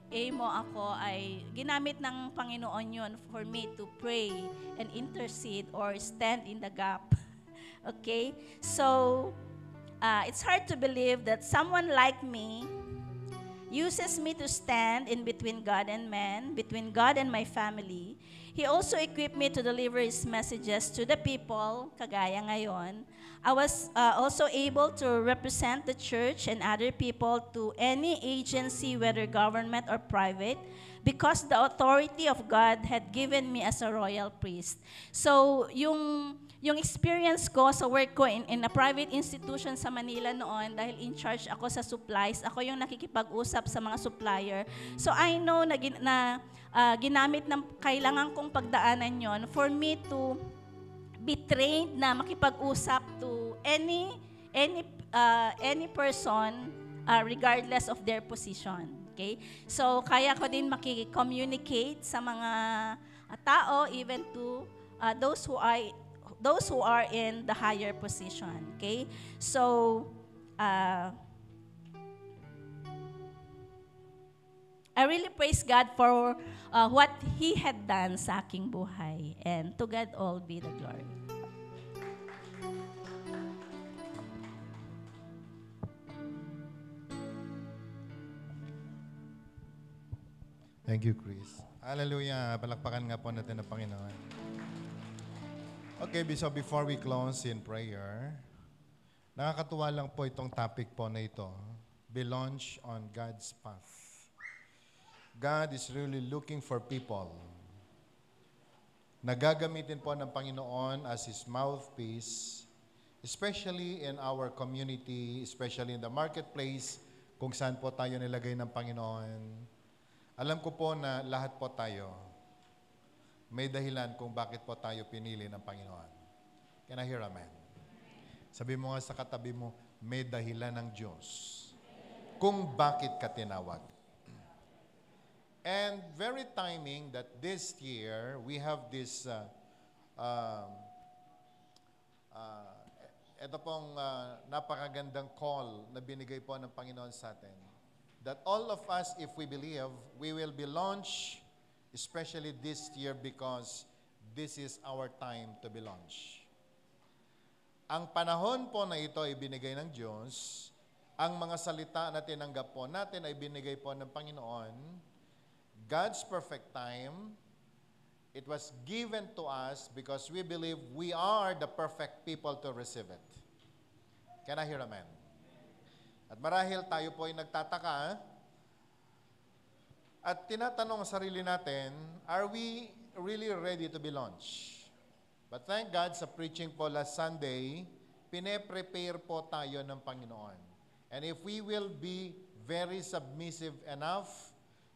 emo ako, ay ginamit ng Panginoon yun for me to pray and intercede or stand in the gap. Okay? So, it's hard to believe that someone like me uses me to stand in between God and man, between God and my family. He also equipped me to deliver His messages to the people, kagaya ngayon. I was also able to represent the church and other people to any agency, whether government or private, because the authority of God had given me as a royal priest. So, yung experience ko sa work ko in a private institution sa Manila noon, dahil in charge ako sa supplies, ako yung nakikipag-usap sa mga supplier. So I know na ginamit ng kailangan kong pagdaanan yon for me to be trained na makipag-usap to any any person regardless of their position. Okay? So, kaya ko din makikommunicate sa mga tao, even to those who are in the higher position. Okay? So, I really praise God for what He had done sa aking buhay. And to God all be the glory. Thank you, Chris. Hallelujah. Palakpakan nga po natin ang Panginoon. Okay, so before we close in prayer, nakakatuwa lang po itong topic po na ito. Be launched on God's path. God is really looking for people na gagamitin po ng Panginoon as His mouthpiece, especially in our community, especially in the marketplace, kung saan po tayo nilagay ng Panginoon. Alam ko po na lahat po tayo may dahilan kung bakit po tayo pinili ng Panginoon. Can I hear amen? Sabi mo nga sa katabi mo, may dahilan ng Diyos kung bakit ka tinawag. And very timing that this year, we have this, ito pong napakagandang call na binigay po ng Panginoon sa atin. That all of us, if we believe, we will be launched, especially this year because this is our time to be launched. Ang panahon po na ito ay binigay ng Diyos. Ang mga salita na tinanggap po natin ay binigay po ng Panginoon. God's perfect time, it was given to us because we believe we are the perfect people to receive it. Can I hear amen? At marahil tayo po ay nagtataka at tinatanong sa sarili natin, are we really ready to be launched? But thank God sa preaching po last Sunday, pine-prepare po tayo ng Panginoon. And if we will be very submissive enough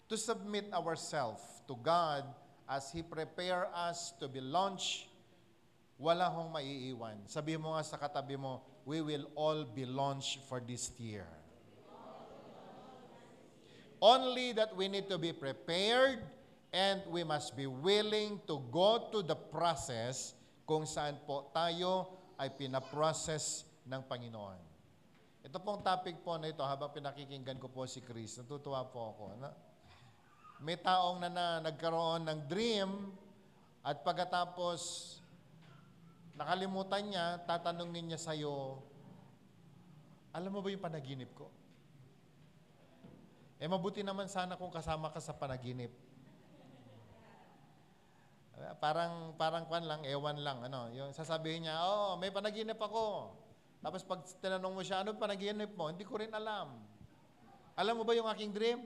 to submit ourselves to God as He prepare us to be launched, wala hong maiiwan. Sabi mo nga sa katabi mo, we will all be launched for this year. Only that we need to be prepared and we must be willing to go to the process kung saan po tayo ay pinaprocess ng Panginoon. Ito pong topic po na ito, habang pinakikinggan ko po si Chris, natutuwa po ako. May taong na nagkaroon ng dream at pagkatapos nakalimutan niya, tatanungin niya sa'yo, alam mo ba yung panaginip ko? Mabuti naman sana kung kasama ka sa panaginip. Parang kwan lang, ewan lang. Yung sasabihin niya, may panaginip ako. Tapos pag tinanong mo siya, ano panaginip mo? Hindi ko rin alam. Alam mo ba yung aking dream?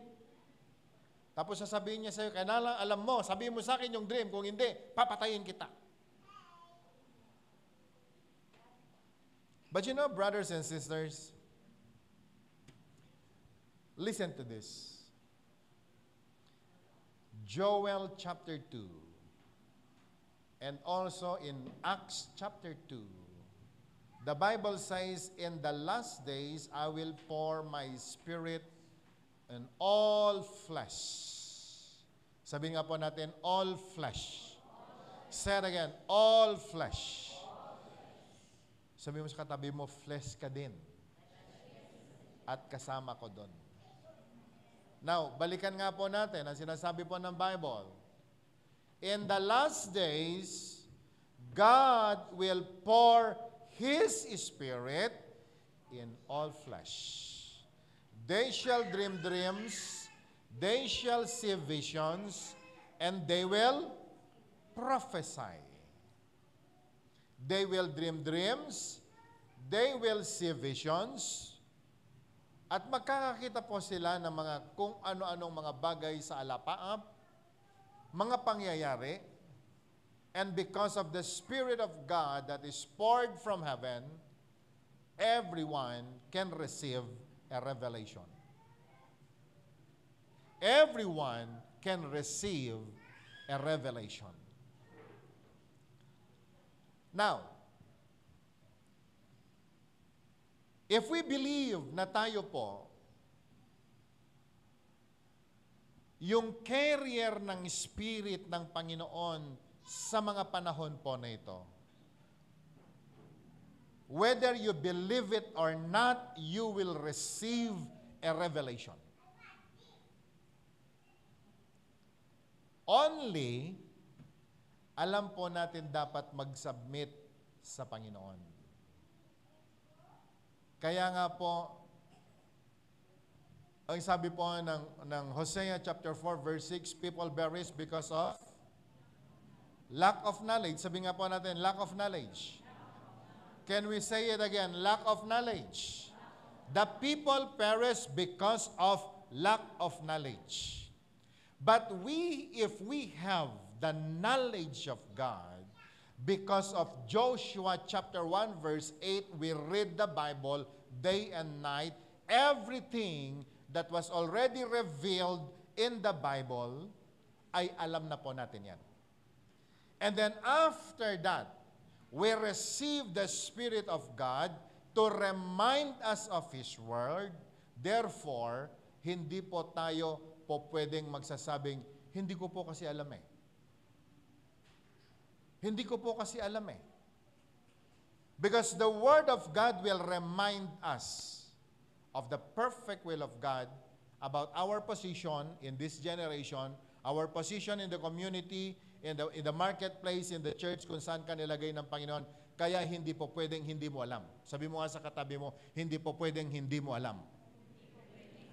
Tapos sasabihin niya sa'yo, kaya alam mo, sabihin mo sa akin yung dream. Kung hindi, papatayin kita. But you know, brothers and sisters, listen to this. Joel chapter 2 and also in Acts chapter 2, the Bible says, in the last days I will pour my spirit on all flesh. Sabi nga po natin, all flesh. Say it again, all flesh. Sabi mo sa katabi mo, flesh ka din. At kasama ko doon. Now, balikan nga po natin ang sinasabi po ng Bible. In the last days, God will pour His Spirit in all flesh. They shall dream dreams, they shall see visions, and they will prophesy. They will dream dreams, they will see visions, at magkakakita po sila ng mga kung ano-anong mga bagay sa alapaap, mga pangyayari, and because of the Spirit of God that is poured from heaven, everyone can receive a revelation. Everyone can receive a revelation. Now, If we believe na tayo po, yung carrier ng Spirit ng Panginoon sa mga panahon po na ito, whether you believe it or not, you will receive a revelation. Only, alam po natin dapat mag-submit sa Panginoon. Kaya nga po, ang sabi po ng Hosea chapter 4 verse 6, people perish because of lack of knowledge. Sabi nga po natin, lack of knowledge. Can we say it again? Lack of knowledge. The people perish because of lack of knowledge. But if we have the knowledge of God, because of Joshua chapter 1 verse 8, we read the Bible day and night. Everything that was already revealed in the Bible, ay alam na po natin yan. And then after that, we receive the Spirit of God to remind us of His Word. Therefore, hindi po tayo po pwedeng magsasabing, hindi ko po kasi alam eh. Hindi ko po kasi alam eh. Because the Word of God will remind us of the perfect will of God about our position in this generation, our position in the community, in the marketplace, in the church, kung saan ka nilagay ng Panginoon. Kaya hindi po pwedeng hindi mo alam. Sabi mo nga sa katabi mo, hindi po pwedeng hindi mo alam.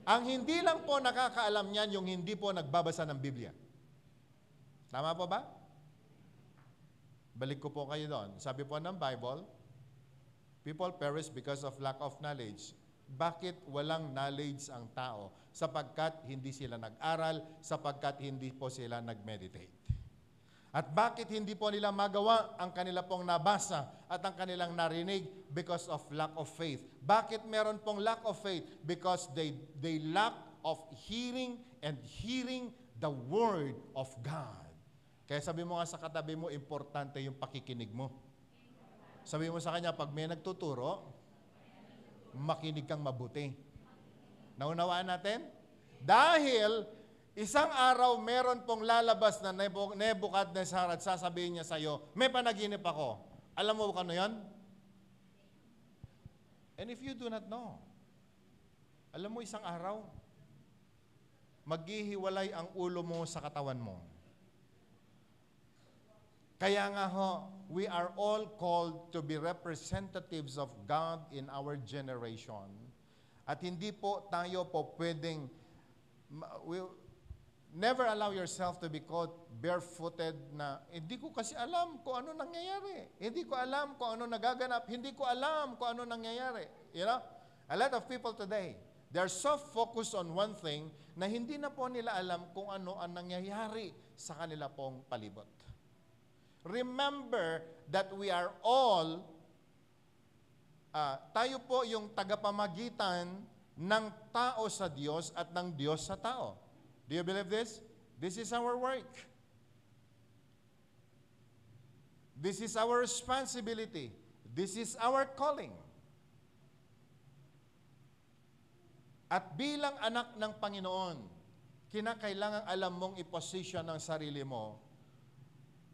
Ang hindi lang po nakakaalam niyan, yung hindi po nagbabasa ng Biblia. Tama po ba? Balik ko po kayo doon. Sabi po ng Bible, people perish because of lack of knowledge. Bakit walang knowledge ang tao? Sapagkat hindi sila nag-aral, sapagkat hindi po sila nag-meditate. At bakit hindi po nila magawa ang kanila pong nabasa at ang kanilang narinig? Because of lack of faith. Bakit meron pong lack of faith? Because they lack of hearing and hearing the Word of God. Kaya sabi mo nga sa katabi mo, importante yung pakikinig mo. Sabi mo sa kanya, pag may nagtuturo, makinig kang mabuti. Naunawaan natin? Dahil isang araw, meron pong lalabas na Nebuchadnezzar at sasabihin niya sa iyo, may panaginip ako. Alam mo kano yan? And if you do not know, alam mo isang araw, maghihiwalay ang ulo mo sa katawan mo. Kaya nga ho, we are all called to be representatives of God in our generation. At hindi po tayo po pwedeng, never allow yourself to be caught barefooted na, hindi ko kasi alam kung ano nangyayari. Hindi ko alam kung ano nagaganap. Hindi ko alam kung ano nangyayari. You know? A lot of people today, they're so focused on one thing na hindi na po nila alam kung ano ang nangyayari sa kanila pong palibot. Remember that we are all, tayo po yung tagapamagitan ng tao sa Diyos at ng Diyos sa tao. Do you believe this? This is our work. This is our responsibility. This is our calling. At bilang anak ng Panginoon, kinakailangan alam mong iposisyon ang sarili mo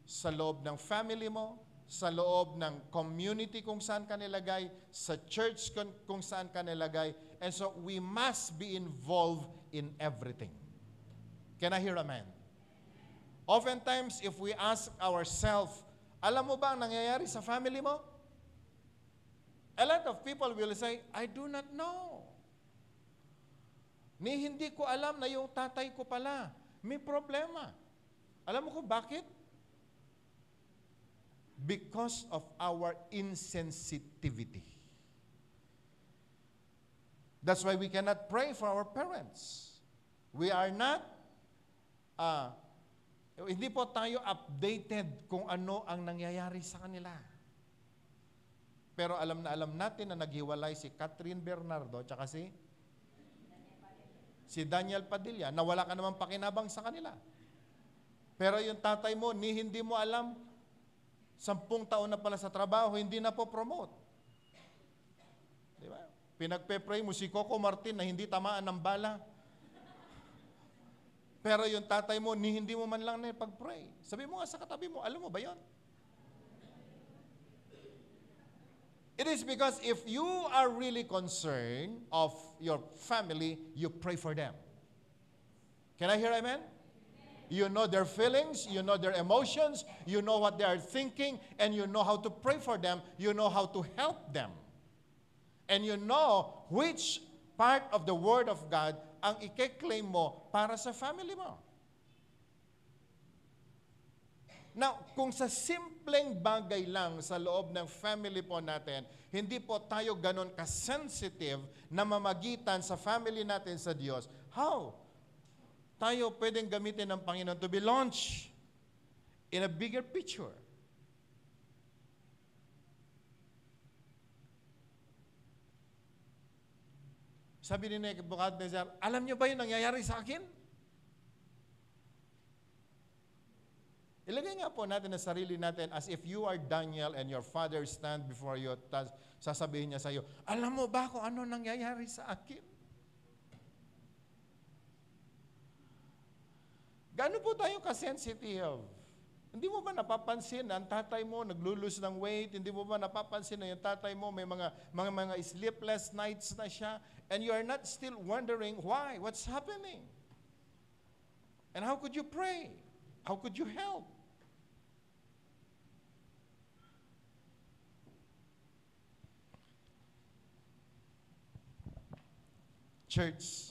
sa loob ng family mo, sa loob ng community kung saan ka nilagay, sa church kung saan ka nilagay. And so we must be involved in everything. Can I hear amen? Oftentimes, if we ask ourselves, alam mo ba ang nangyayari sa family mo? A lot of people will say, I do not know. Hindi ko alam na yung tatay ko pala may problema. Alam mo kung bakit? Because of our insensitivity. That's why we cannot pray for our parents. We are not, hindi po tayo updated kung ano ang nangyayari sa kanila. Pero alam natin na naghiwalay si Catherine Bernardo tsaka si Daniel Padilla, na wala ka naman pakinabang sa kanila. Pero yung tatay mo, hindi mo alam, 10 taon na pala sa trabaho, hindi na po promote. Di ba? Pinagpe-pray mo si Coco Martin na hindi tamaan ng bala. Pero yung tatay mo, hindi mo man lang na pag-pray. Sabi mo nga sa katabi mo, alam mo ba yon? It is because if you are really concerned of your family, you pray for them. Can I hear amen? You know their feelings, you know their emotions, you know what they are thinking, and you know how to pray for them, you know how to help them. And you know which part of the Word of God ang i-claim mo para sa family mo. Now, kung sa simpleng bagay lang sa loob ng family po natin, hindi po tayo ganon ka-sensitive na mamagitan sa family natin sa Diyos, how tayo pwedeng gamitin ng Panginoon to be launched in a bigger picture? Sabi ni Nebuchadnezzar, alam niyo ba yung nangyayari sa akin? Ilagay nga po natin ang sarili natin as if you are Daniel and your father stand before you, sasabihin niya sa iyo, alam mo ba kung ano nangyayari sa akin? Gaano po tayo ka-sensitive? Hindi mo ba napapansin na ang tatay mo naglulose ng weight? Hindi mo ba napapansin na yung tatay mo may mga sleepless nights na siya? And you are not still wondering why? What's happening? And how could you pray? How could you help? Church,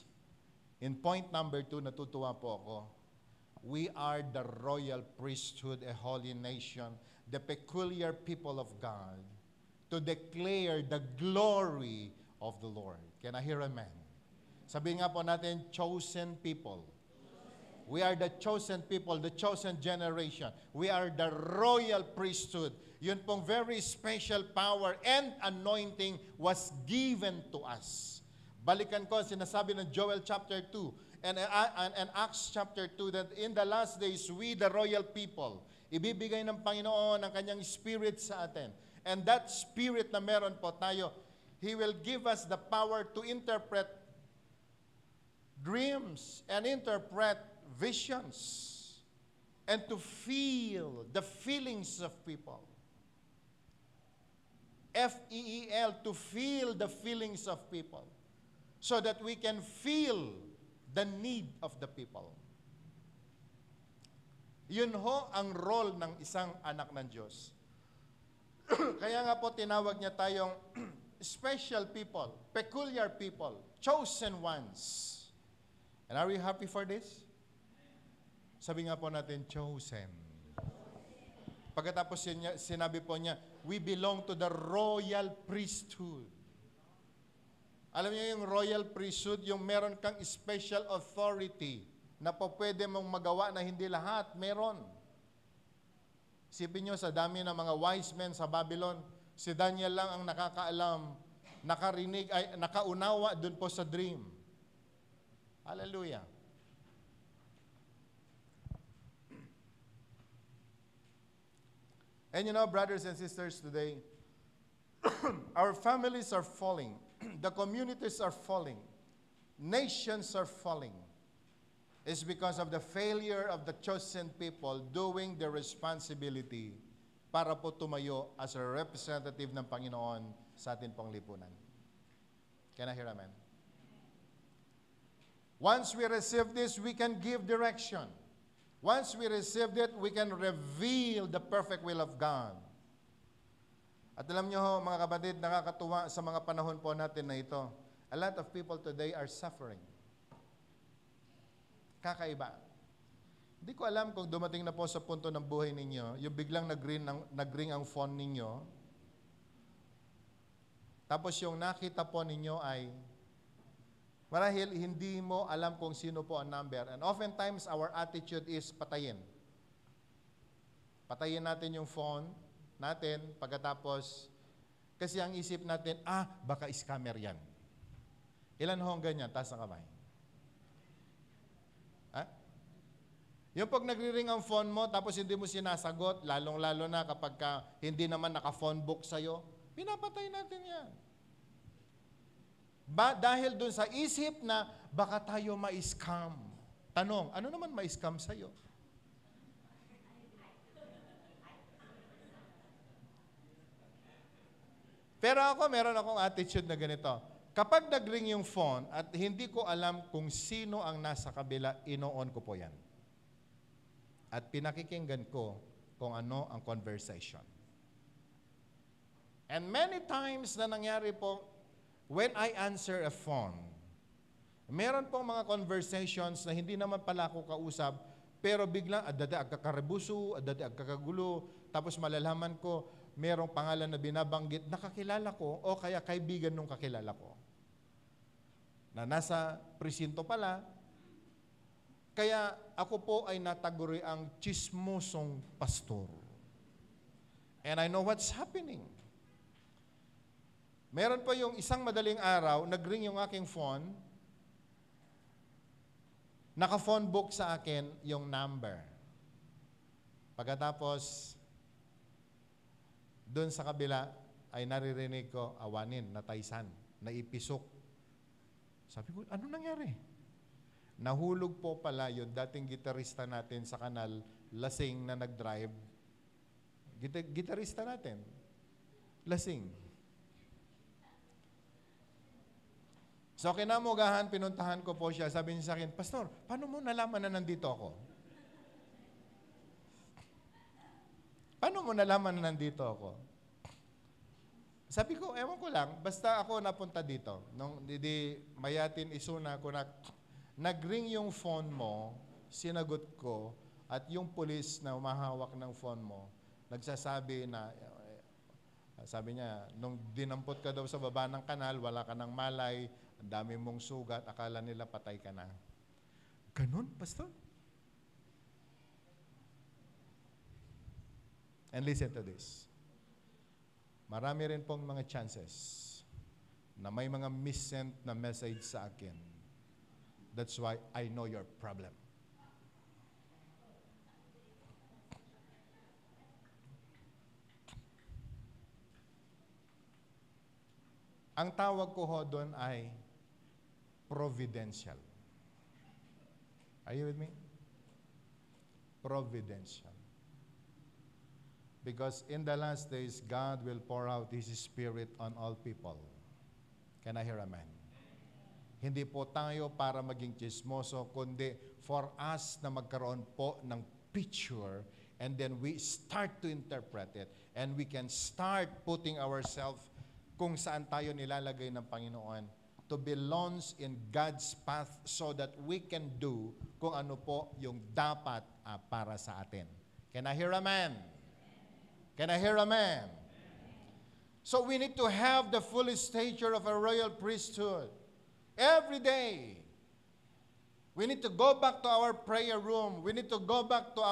in point number 2, natutuwa po ako. We are the royal priesthood, a holy nation, the peculiar people of God, to declare the glory of the Lord. Can I hear amen? Sabi nga po natin, chosen people. We are the chosen people, the chosen generation. We are the royal priesthood. Yun pong very special power and anointing was given to us. Balikan ko, sinasabi ng Joel chapter 2 and Acts chapter 2 that in the last days, we the royal people, ibibigay ng Panginoon ang kanyang spirit sa atin. And that spirit na meron po tayo, He will give us the power to interpret dreams and interpret visions and to feel the feelings of people. F-E-E-L, to feel the feelings of people so that we can feel the need of the people. Yun ho ang role ng isang anak ng Diyos. Kaya nga po tinawag niya tayong special people, peculiar people, chosen ones. And are we happy for this? Sabi nga po natin, chosen. Pagkatapos sinabi po niya, we belong to the royal priesthood. Alam niyo yung royal priesthood, yung meron kang special authority na po pwede mong magawa na hindi lahat meron. Isipin niyo sa dami ng mga wise men sa Babylon, si Daniel lang ang nakakaalam, nakarinig, ay nakaunawa dun po sa dream. Hallelujah. And you know, brothers and sisters, today, our families are falling. The communities are falling. Nations are falling. It's because of the failure of the chosen people doing their responsibility para po tumayo as a representative ng Panginoon sa atin pong lipunan. Can I hear amen? Once we receive this, we can give direction. Once we receive it, we can reveal the perfect will of God. At alam niyo ho, mga kapatid, nakakatuwa sa mga panahon po natin na ito. A lot of people today are suffering. Kakaiba. Hindi ko alam kung dumating na po sa punto ng buhay ninyo, yung biglang nag-ring ang phone ninyo, tapos yung nakita po ninyo ay, marahil hindi mo alam kung sino po ang number. And oftentimes, our attitude is patayin. Patayin natin yung phone natin, pagkatapos, kasi ang isip natin, baka scammer yan. Ilan ho ang ganyan? Taas na kamay. Yung pag nagri-ring ang phone mo, tapos hindi mo sinasagot, lalong-lalo na kapag hindi naman naka-phone book sa'yo, pinapatay natin yan. Dahil dun sa isip na baka tayo ma-scam. Tanong, ano naman ma-scam sa'yo? Pero ako, meron akong attitude na ganito. Kapag nag-ring yung phone at hindi ko alam kung sino ang nasa kabila, ino-on ko po yan. At pinakikinggan ko kung ano ang conversation. And many times na nangyari po, when I answer a phone, meron pong mga conversations na hindi naman pala ako kausap, pero biglang, adada agkakarebuso, adada agkakagulo, tapos malalaman ko, merong pangalan na binabanggit, nakakilala ko, o kaya kaibigan nung kakilala ko. Na nasa presinto pala, kaya ako po ay nataguri ang chismosong pastor. And I know what's happening. Meron pa yung isang madaling araw, nag-ring yung aking phone, naka-phone book sa akin yung number. Pagkatapos, doon sa kabila ay naririnig ko, awanin, nataysan, naipisok. Sabi ko, ano nangyari? Nahulog po pala yung dating gitarista natin sa kanal, lasing na nag-drive. Gitarista natin, lasing. So kinamugahan, pinuntahan ko po siya. Sabi niya sa akin, Pastor, paano mo nalaman na nandito ako? Paano mo nalaman na nandito ako? Sabi ko, ewan ko lang, basta ako napunta dito. Nung mayatin isuna ko na, nag-ring yung phone mo, sinagot ko, at yung pulis na umahawak ng phone mo, nagsasabi na, sabi niya, nung dinampot ka daw sa baba ng kanal, wala ka ng malay, ang dami mong sugat, akala nila patay ka na. Ganon, Pastor? And listen to this. Marami rin pong mga chances na may mga missent na message sa akin. That's why I know your problem. Ang tawag ko ho doon ay providential. Are you with me? Providential. Because in the last days, God will pour out His Spirit on all people. Can I hear amen? Hindi po tayo para maging chismoso, kundi for us na magkaroon po ng picture and then we start to interpret it and we can start putting ourselves kung saan tayo nilalagay ng Panginoon to be launched in God's path so that we can do kung ano po yung dapat para sa atin. Can I hear amen? Can I hear amen? So we need to have the full stature of a royal priesthood. Every day. We need to go back to our prayer room. We need to go back to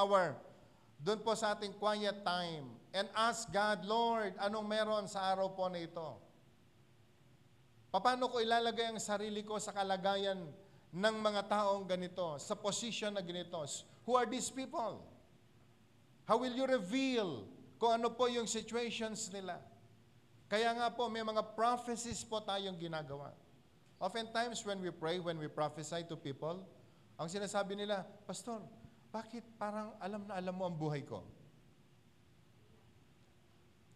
doon po sa ating quiet time and ask God, Lord, anong meron sa araw po na ito? Paano ko ilalagay ang sarili ko sa kalagayan ng mga taong ganito, sa position na ganito? Who are these people? How will you reveal kung ano po yung situations nila? Kaya nga po, may mga prophecies po tayong ginagawa. Oftentimes, when we pray, when we prophesy to people, ang sinasabi nila, Pastor, bakit parang alam na alam mo ang buhay ko?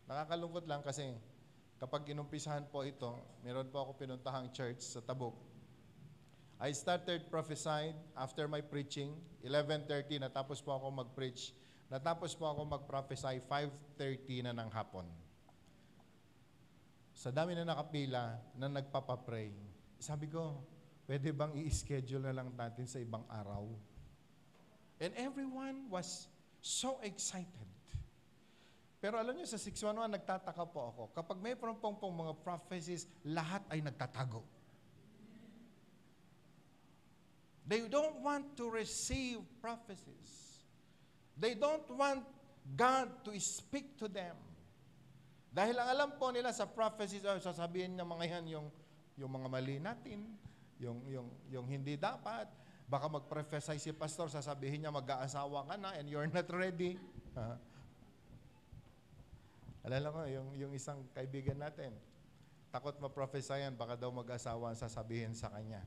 Nakakalungkot lang kasi kapag inumpisahan po ito, meron po ako pinuntahang church sa Tabuk. I started prophesying after my preaching, 11:30, natapos po ako mag-preach. Natapos po ako mag-prophesy, 5:30 na ng hapon. Sa dami na nakapila, na nagpapapray, sabi ko, pwede bang i-schedule na lang natin sa ibang araw? And everyone was so excited. Pero alam niyo, sa 611, nagtataka po ako. Kapag may pong mga prophecies, lahat ay nagtatago. They don't want to receive prophecies. They don't want God to speak to them. Dahil ang alam po nila sa prophecies, sasabihin ng mga yan yung mga mali natin, yung hindi dapat. Baka mag-prophesy si pastor, sasabihin niya mag-aasawa ka na and you're not ready. Alala ko, yung isang kaibigan natin, takot ma-prophesyan, baka daw mag-asawa ang sasabihin sa kanya.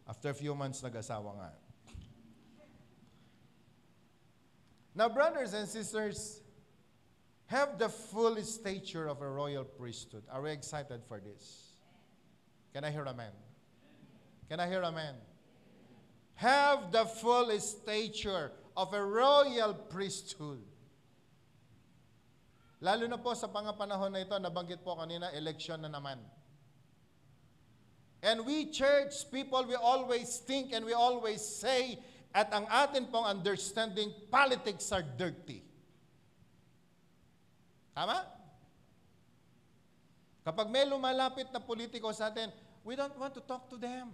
After a few months, nag-asawa nga. Now, brothers and sisters, have the full stature of a royal priesthood. Are we excited for this? Can I hear amen? Can I hear amen? Have the full stature of a royal priesthood. Lalo na po sa pangapanahon na ito, nabanggit po kanina, election na naman. And we church people, we always think and we always say, at ang atin pong understanding, politics are dirty. Tama? Kapag may lumalapit na politiko sa atin, we don't want to talk to them.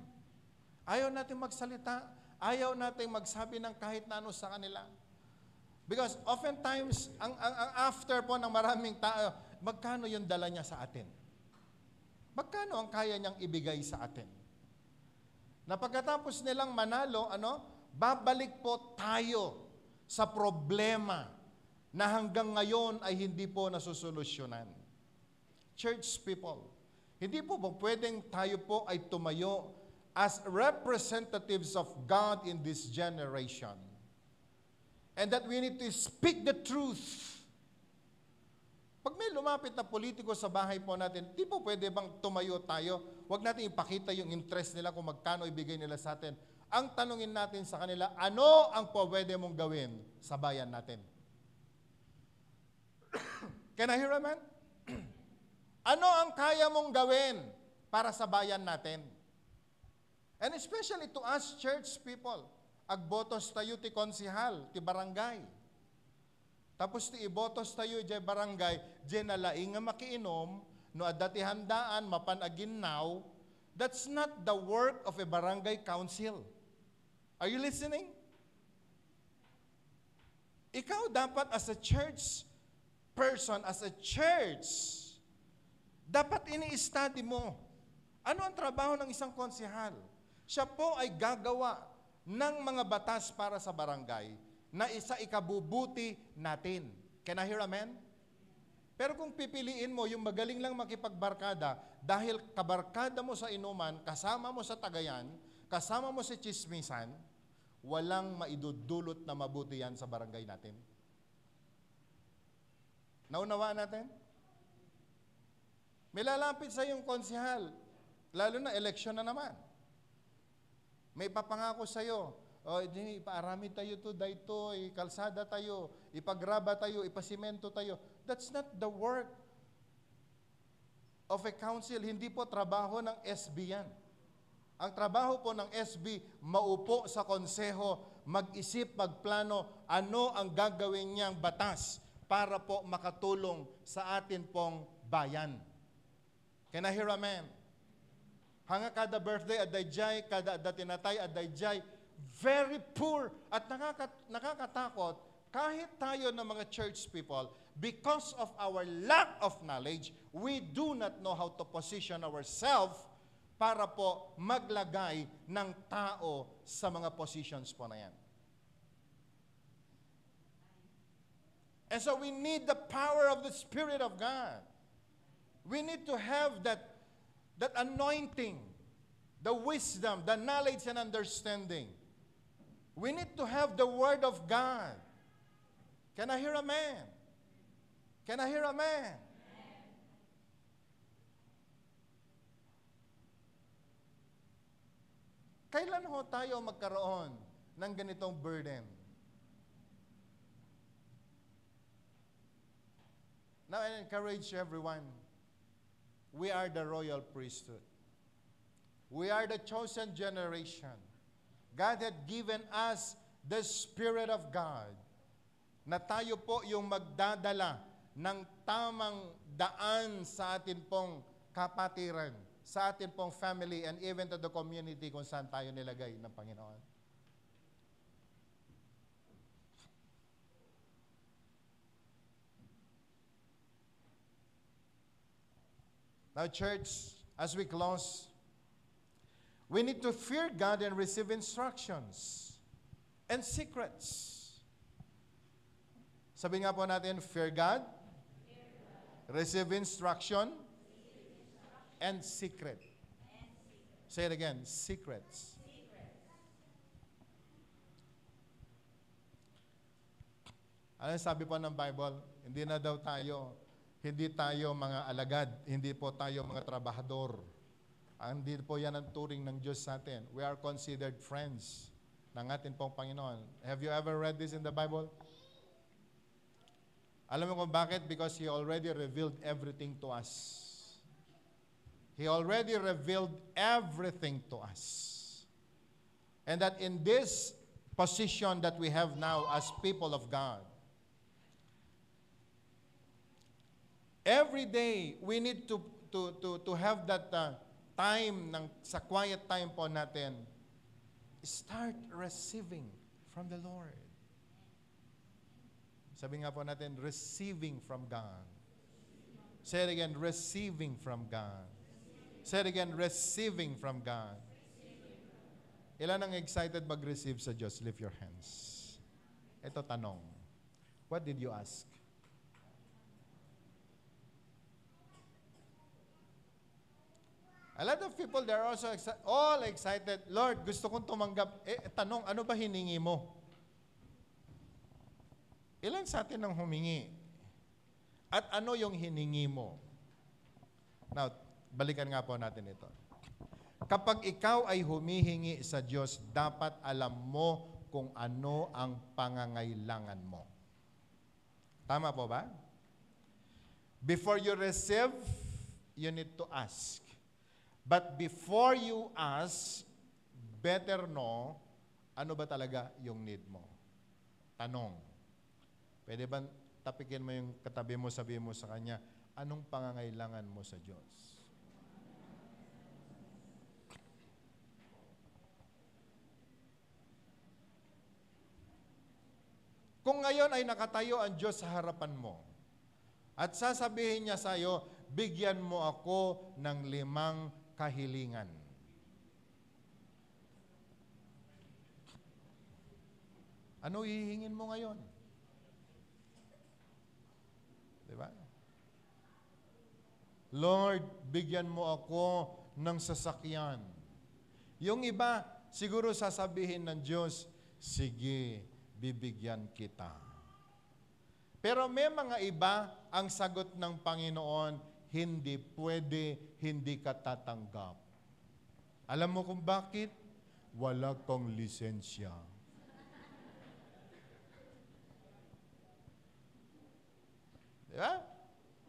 Ayaw natin magsalita. Ayaw natin magsabi ng kahit na ano sa kanila. Because oftentimes, ang after po ng maraming tao, magkano yung dala niya sa atin? Magkano ang kaya niyang ibigay sa atin? Na pagkatapos nilang manalo, babalik po tayo sa problema na hanggang ngayon ay hindi po nasusolusyonan. Church people, hindi po ba pwedeng tayo po ay tumayo as representatives of God in this generation? And that we need to speak the truth. Pag may lumapit na politiko sa bahay po natin, di po pwede bang tumayo tayo? Huwag natin ipakita yung interest nila kung magkano ibigay nila sa atin. Ang tanungin natin sa kanila, ano ang pwede mong gawin sa bayan natin? Can I hear amen? Ano ang kaya mong gawin para sa bayan natin? And especially to us church people, agbotos tayo ti konsihal, ti barangay. Tapos ti ibotos tayo di barangay, di nalaing nga makiinom, no adati handaan, mapanaginaw. That's not the work of a barangay council. Are you listening? Ikaw dapat as a church person, as a church, dapat ini-study mo. Ano ang trabaho ng isang konsihal? Siya po ay gagawa ng mga batas para sa barangay na isa ikabubuti natin. Can I hear amen? Pero kung pipiliin mo yung magaling lang makipagbarkada dahil kabarkada mo sa inuman, kasama mo sa tagayan, kasama mo sa chismisan, walang maidudulot na mabuti yan sa barangay natin. Naunawaan natin? May lalapit sa yung konsihal, lalo na eleksyon na naman. May papangako sa iyo, ipaarami tayo to, dayto, kalsada tayo, ipagraba tayo, ipasimento tayo. That's not the work of a council. Hindi po trabaho ng SB yan. Ang trabaho po ng SB, maupo sa konseho, mag-isip, magplano, ano ang gagawin niyang batas para po makatulong sa atin pong bayan. Can I hear amen? Hanga kada birthday, adayjay, kada datinatay, adayjay, very poor at nakakatakot kahit tayo ng mga church people, because of our lack of knowledge, we do not know how to position ourselves para po maglagay ng tao sa mga positions po na yan. And so we need the power of the Spirit of God. We need to have that anointing, the wisdom, the knowledge and understanding. We need to have the Word of God. Can I hear amen? Can I hear amen? Kailan ho tayo magkaroon ng ganitong burden? Now I encourage everyone, we are the royal priesthood. We are the chosen generation. God had given us the Spirit of God na tayo po yung magdadala ng tamang daan sa atin pong kapatiran, sa atin pong family, and even to the community kung saan tayo nilagay ng Panginoon. Now, church, as we close, we need to fear God and receive instructions and secrets. Sabi nga po natin, fear God, receive instruction, and secret. Say it again, secrets. Ano sabi po ng Bible? Hindi tayo mga alagad, hindi po tayo mga trabahador. Hindi po yan ang turing ng Diyos sa atin. We are considered friends ng ating pong Panginoon. Have you ever read this in the Bible? Alam mo kung bakit? Because He already revealed everything to us. He already revealed everything to us. And that in this position that we have now as people of God, every day we need to have that time sa quiet time po natin, start receiving from the Lord. Sabi nga po natin, receiving from God. Say it again, receiving from God. Say it again, receiving from God. Ilan ang excited mag-receive sa Diyos? Lift your hands. Ito tanong. What did you ask? A lot of people, they're also all excited. Lord, gusto kong tumanggap. Tanong, ano ba hiningi mo? Ilan sa atin ang humingi? At ano yung hiningi mo? Now, balikan nga po natin ito. Kapag ikaw ay humihingi sa Diyos, dapat alam mo kung ano ang pangangailangan mo. Tama po ba? Before you receive, you need to ask. But before you ask, better know, ano ba talaga yung need mo? Tanong. Pwede ba tapikin mo yung katabi mo, sabihin mo sa kanya, anong pangangailangan mo sa Diyos? Kung ngayon ay nakatayo ang Diyos sa harapan mo, at sasabihin niya sa iyo, bigyan mo ako ng 5 kahilingan. Ano hihingin mo ngayon? Diba? Lord, bigyan mo ako ng sasakyan. Yung iba, siguro sasabihin ng Diyos, sige, bibigyan kita. Pero may mga iba, ang sagot ng Panginoon, hindi pwede, hindi ka tatanggap. Alam mo kung bakit? Wala kang lisensya. Diba?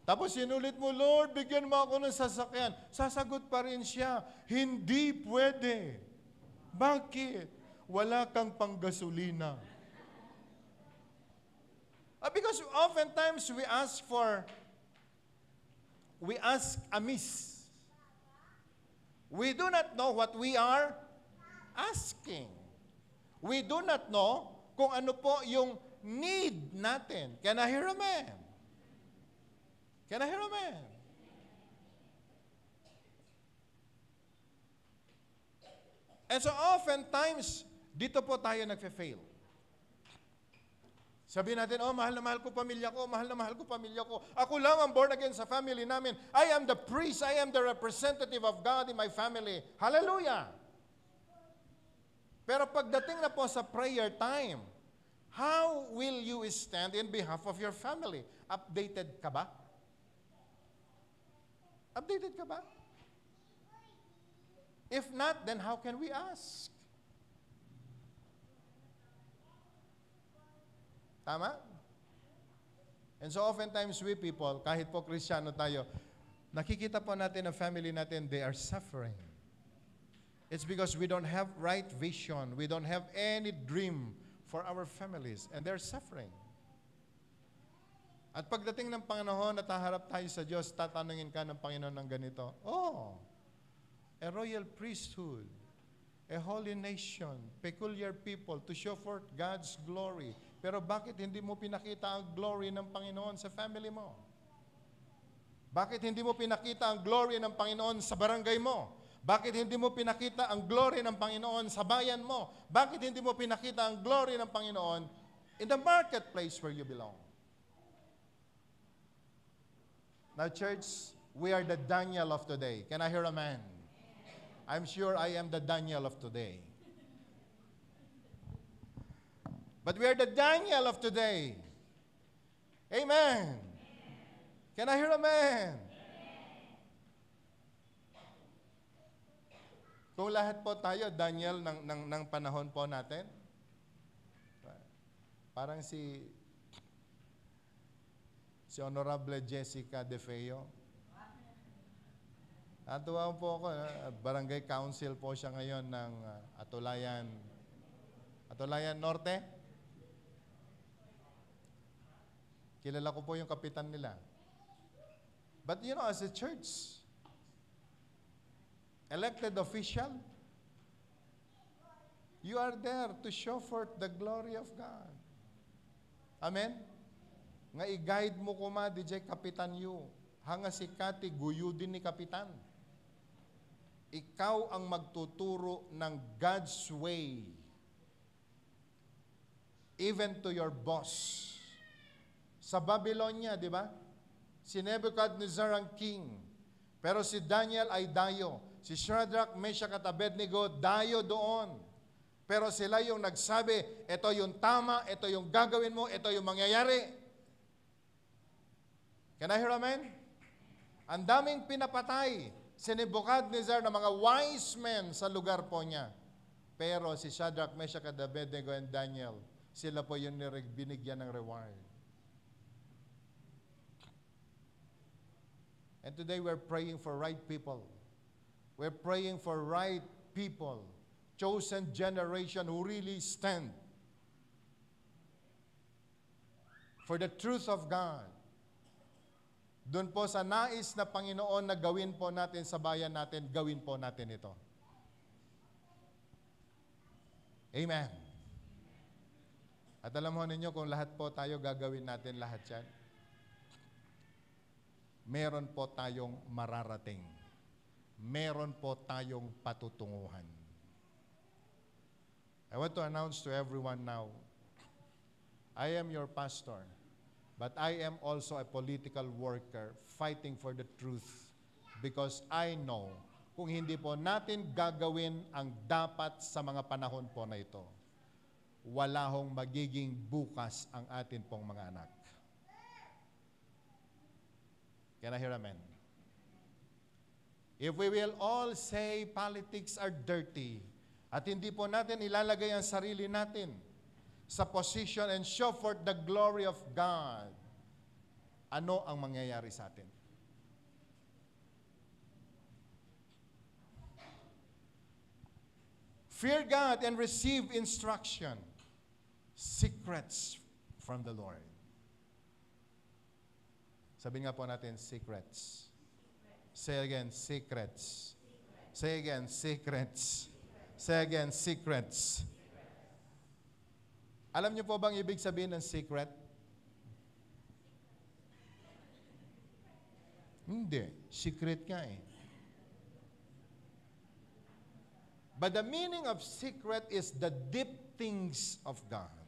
Tapos sinulit mo, Lord, bigyan mo ako ng sasakyan. Sasagot pa rin siya, hindi pwede. Bakit? Wala kang panggasolina. Because oftentimes we ask amiss. We do not know what we are asking. We do not know kung ano po yung need natin. Can I hear amen? Can I hear amen? And so oftentimes, dito po tayo nagfe-fail. Sabi natin, oh, mahal na mahal ko pamilya ko, mahal na mahal ko pamilya ko. Ako lang ang born again sa family namin. I am the priest, I am the representative of God in my family. Hallelujah! Pero pagdating na po sa prayer time, how will you stand in behalf of your family? Updated ka ba? Updated ka ba? If not, then how can we ask? Tama? And so oftentimes we people, kahit po Kristiyano tayo, nakikita po natin ang family natin, they are suffering. It's because we don't have right vision. We don't have any dream for our families. And they're suffering. At pagdating ng panahon at haharap tayo sa Diyos, tatanungin ka ng Panginoon ng ganito, oh, a royal priesthood, a holy nation, peculiar people to show forth God's glory. Pero bakit hindi mo pinakita ang glory ng Panginoon sa family mo? Bakit hindi mo pinakita ang glory ng Panginoon sa barangay mo? Bakit hindi mo pinakita ang glory ng Panginoon sa bayan mo? Bakit hindi mo pinakita ang glory ng Panginoon in the marketplace where you belong? Now, church, We are the Daniel of today. Can I hear a man? I'm sure I am the Daniel of today. But we are the Daniel of today. Amen. Can I hear a man? Kung lahat po tayo, Daniel, ng panahon po natin, parang si Honorable Jessica De Feo. Natuwa po ako, barangay council po siya ngayon ng Atulayan Norte. Kilala ko po yung kapitan nila. But you know, as a church, elected official, you are there to show forth the glory of God. Amen? Nga i-guide mo ko ma, DJ Kapitan yu. Hanga si Kati, guyo din ni Kapitan. Ikaw ang magtuturo ng God's way. Even to your boss. Sa Babylonia, di ba? Si Nebuchadnezzar ang king. Pero si Daniel ay dayo. Si Shadrach, Meshach at Abednego, dayo doon. Pero sila yung nagsabi, ito yung tama, ito yung gagawin mo, ito yung mangyayari. Can I hear amen? Ang daming pinapatay si Nebuchadnezzar na mga wise men sa lugar po niya. Pero si Shadrach, Meshach at Abednego and Daniel, sila po yung binigyan ng reward. And today we're praying for right people. We're praying for right people, chosen generation who really stand for the truth of God. Doon po sa nais na Panginoon na gawin po natin sa bayan natin, gawin po natin ito. Amen. At alam mo ninyo kung lahat po tayo gagawin natin lahat yan, meron po tayong mararating. Meron po tayong patutunguhan. I want to announce to everyone now, I am your pastor, but I am also a political worker fighting for the truth because I know kung hindi po natin gagawin ang dapat sa mga panahon po na ito, wala hong magiging bukas ang atin pong mga anak. Can I hear amen? If we will all say politics are dirty, at hindi po natin ilalagay ang sarili natin sa position and show forth the glory of God, ano ang mangyayari sa atin? Fear God and receive instruction, secrets from the Lord. Sabi nga po natin, secrets. Say again, secrets. Say again, secrets. Say again, secrets. Alam niyo po bang ibig sabihin ng secret? Hindi. Secret nga eh. But the meaning of secret is the deep things of God.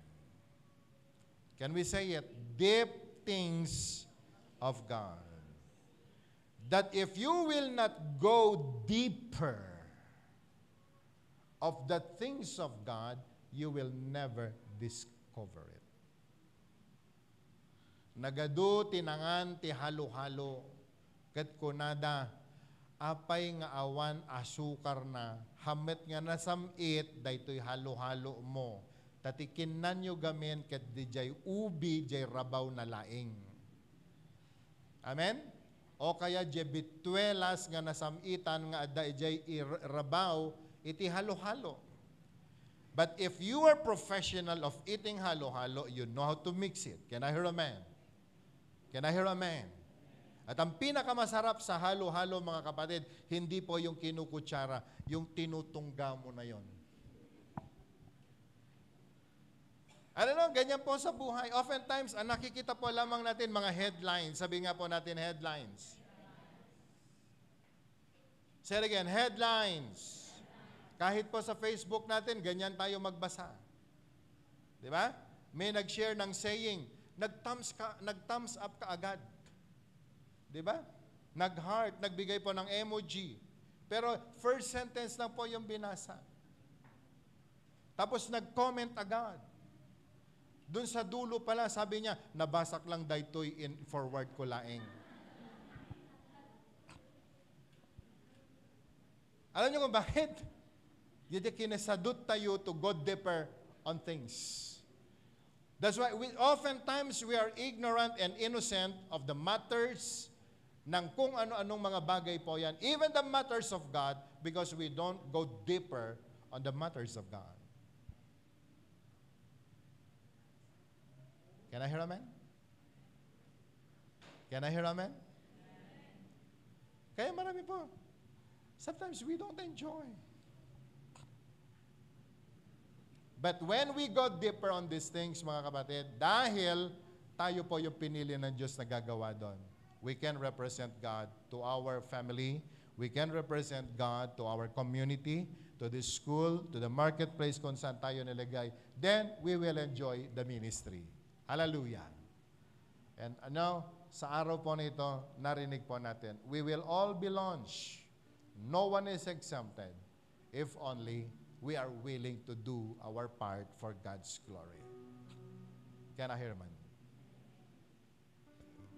Can we say it? Deep things of God. That if you will not go deeper of the things of God, you will never discover it. Nagadu tinangan ti halo-halo, ket kunada, apay nga awan asukar na, hamet nga nasamit, daytoy halo-halo mo, tatikin nanyo gamin, ket di jay ubi, jay rabaw na laing. Amen? O kaya jay bitwelas nga nasamitan nga adda jay rabaw, iti halo-halo. But if you are professional of eating halo-halo, you know how to mix it. Can I hear a man? Can I hear a man? At ang pinakamasarap sa halo-halo, mga kapatid, hindi po yung kinukutsara, yung tinutungga mo na yon. Ano, ganyan po sa buhay. Oftentimes, ang nakikita po lamang natin mga headlines. Sabi nga po natin, headlines. Say it again, headlines. Kahit po sa Facebook natin, ganyan tayo magbasa. Di ba? May nag-share ng saying, nag-thumbs up ka agad. Di ba? nag-heart, nagbigay po ng emoji. Pero first sentence lang po yung binasa. Tapos nag-comment agad. Doon sa dulo pala, sabi niya, nabasak lang daytoy in forward ko laeng. Alam niyo kung bakit? Yun kinasadot tayo to go deeper on things. That's why oftentimes we are ignorant and innocent of the matters ng kung ano-anong mga bagay po yan. Even the matters of God, because we don't go deeper on the matters of God. Can I hear amen? Can I hear amen? Kaya marami po. Sometimes we don't enjoy. But when we go deeper on these things, mga kapatid, dahil tayo po yung pinili ng Diyos na gagawa doon, we can represent God to our family, we can represent God to our community, to the school, to the marketplace kung saan tayo nilagay. Then, we will enjoy the ministry. Hallelujah. And now, sa araw po nito, narinig po natin, we will all be launched. No one is exempted if only we are willing to do our part for God's glory. Can I hear man?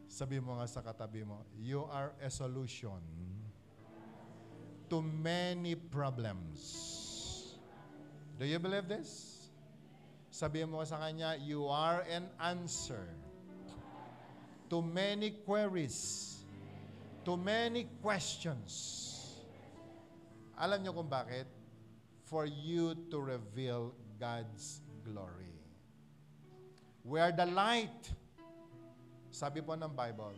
Sabi mo nga sa katabi mo, you are a solution to many problems. Do you believe this? Sabi mo sa kanya, you are an answer to many queries, to many questions. Alam niyo kung bakit? For you to reveal God's glory. We are the light. Sabi po ng Bible,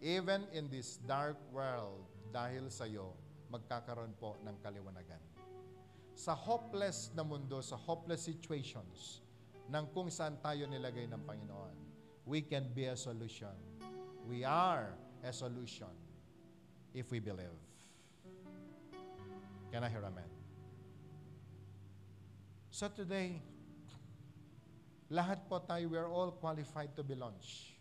even in this dark world, dahil sa iyo, magkakaroon po ng kaliwanagan. Sa hopeless na mundo, sa hopeless situations, ng kung saan tayo nilagay ng Panginoon, we can be a solution. We are a solution if we believe. Can I hear amen? So today, lahat po tayo, we are all qualified to be launched.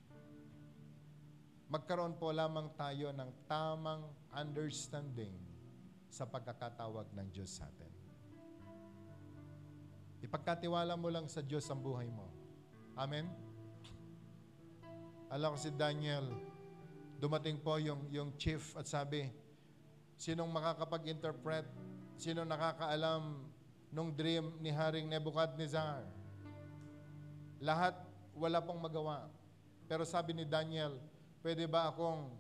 Magkaroon po lamang tayo ng tamang understanding sa pagkakatawag ng Diyos sa atin. Ipagkatiwala mo lang sa Diyos ang buhay mo. Amen? Alam ko si Daniel, dumating po yung chief at sabi, sinong makakapag-interpret, sinong nakakaalam nung dream ni Haring Nebuchadnezzar? Lahat wala pong magawa. Pero sabi ni Daniel, pwede ba akong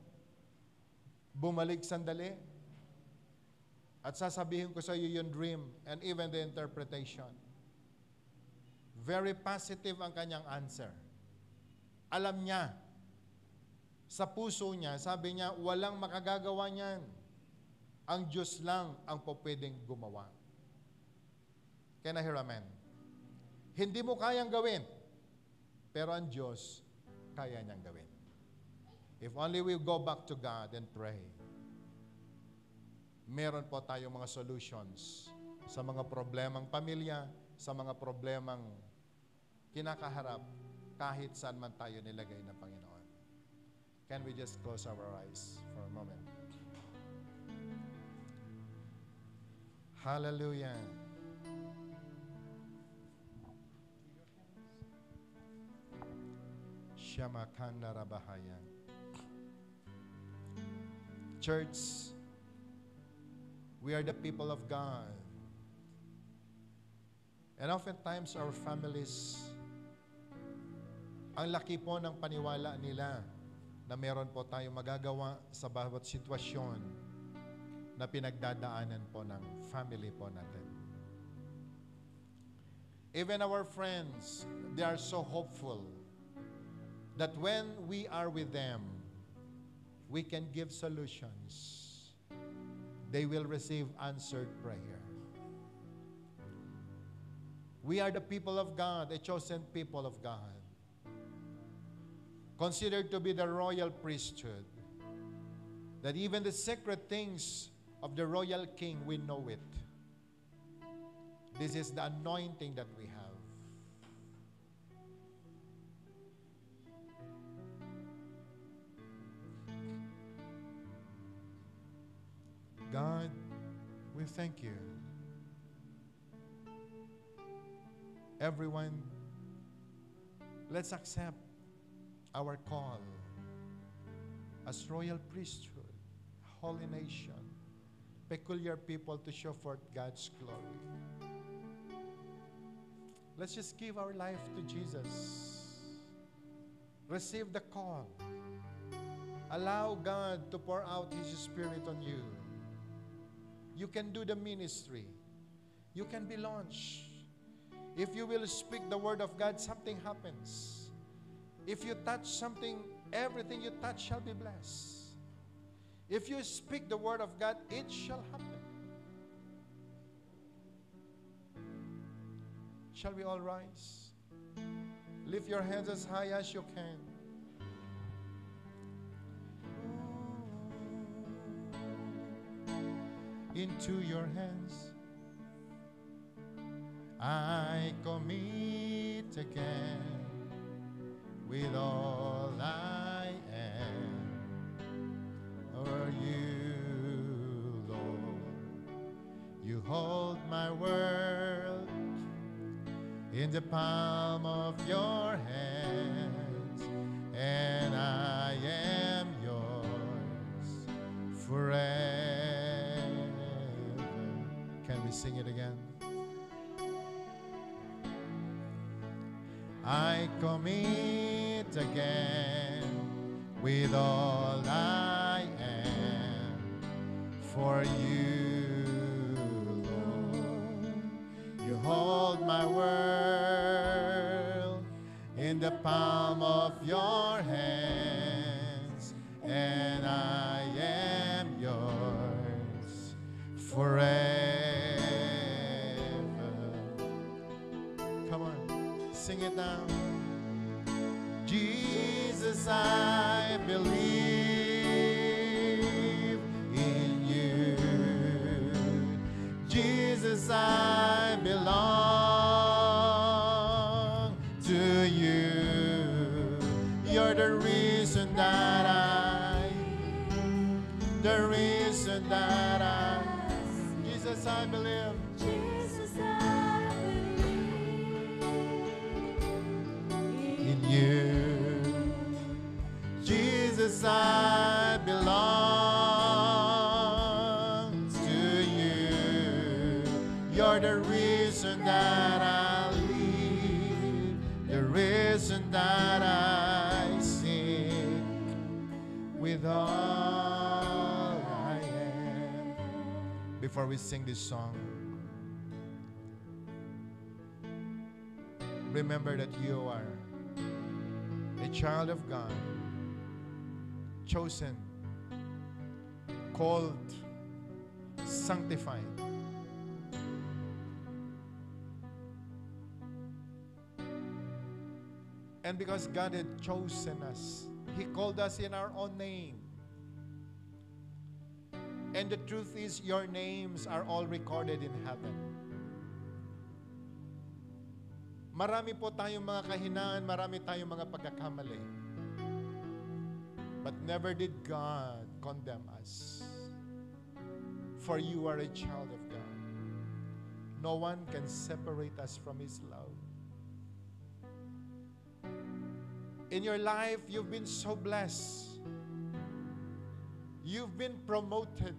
bumalik sandali? At sasabihin ko sa iyo yung dream and even the interpretation. Very positive ang kanyang answer. Alam niya, sa puso niya, sabi niya, walang makagagawa niyan. Ang Diyos lang ang pwedeng gumawa. Can I hear amen? Hindi mo kayang gawin, pero ang Diyos, kaya niyang gawin. If only we go back to God and pray, meron po tayong mga solutions sa mga problemang pamilya, sa mga problemang kinakaharap, kahit saan man tayo nilagay ng Panginoon. Can we just close our eyes for a moment? Hallelujah. Shamakanda Rabahaya. Church, we are the people of God. And oftentimes our families, ang laki po ng paniwala nila na meron po tayong magagawa sa bawat sitwasyon na pinagdadaanan po ng family po natin. Even our friends, they are so hopeful that when we are with them, we can give solutions. They will receive answered prayer. We are the people of God, a chosen people of God, considered to be the royal priesthood, that even the secret things of the royal king, we know it. This is the anointing that we have. God, we thank you. Everyone, let's accept our call as royal priesthood, holy nation, peculiar people to show forth God's glory. Let's just give our life to Jesus. Receive the call. Allow God to pour out His Spirit on you. You can do the ministry. You can be launched. If you will speak the word of God, something happens. If you touch something, everything you touch shall be blessed. If you speak the word of God, it shall happen. Shall we all rise? Lift your hands as high as you can. Into your hands I commit again with all I am. For you, Lord, you hold my world in the palm of your hands, and I am yours forever. Can we sing it again? I commit again with all I am for you, Lord. You hold my world in the palm of your hands, and I am yours forever. Come on, sing it now. Jesus, I believe in you. Jesus, I belong to you. You're the reason that Jesus, I believe. Jesus, I believe In you, Jesus, I belong to you. You're the reason that I live, the reason that I sing with all I am. Before we sing this song, remember that you are a child of God, chosen, called, sanctified. And because God had chosen us, He called us in our own name. And the truth is, your names are all recorded in heaven. Marami po tayong mga kahinaan, marami tayong mga pagkakamali. But never did God condemn us. For you are a child of God. No one can separate us from His love. In your life, you've been so blessed. You've been promoted.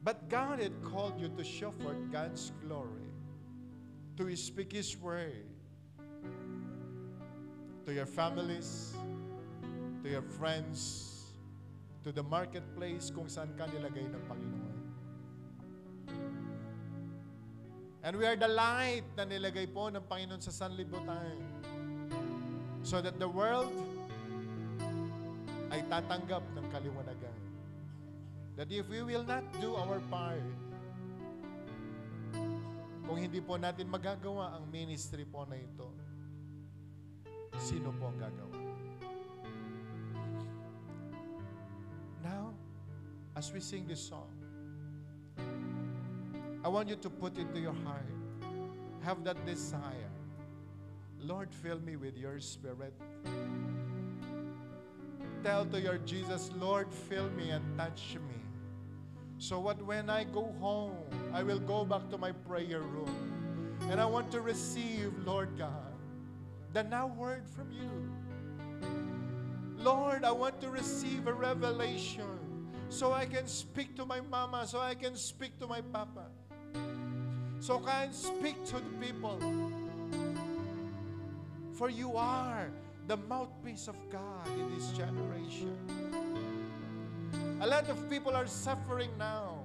But God had called you to show forth God's glory, to speak His word to your families, to your friends, to the marketplace kung saan ka nilagay ng Panginoon. And we are the light na nilagay po ng Panginoon sa sanlibutan, so that the world ay tatanggap ng kaliwanagan. That if we will not do our part, kung hindi po natin magagawa ang ministry po na ito, sino po ang gagawa? Now, as we sing this song, I want you to put into your heart, have that desire. Lord, fill me with your Spirit. tell to your Jesus, Lord, fill me and touch me. So what when I go home, I will go back to my prayer room. And I want to receive, Lord God, the now word from you. Lord, I want to receive a revelation so I can speak to my mama, so I can speak to my papa, so I can speak to the people. For you are the mouthpiece of God in this generation. A lot of people are suffering now.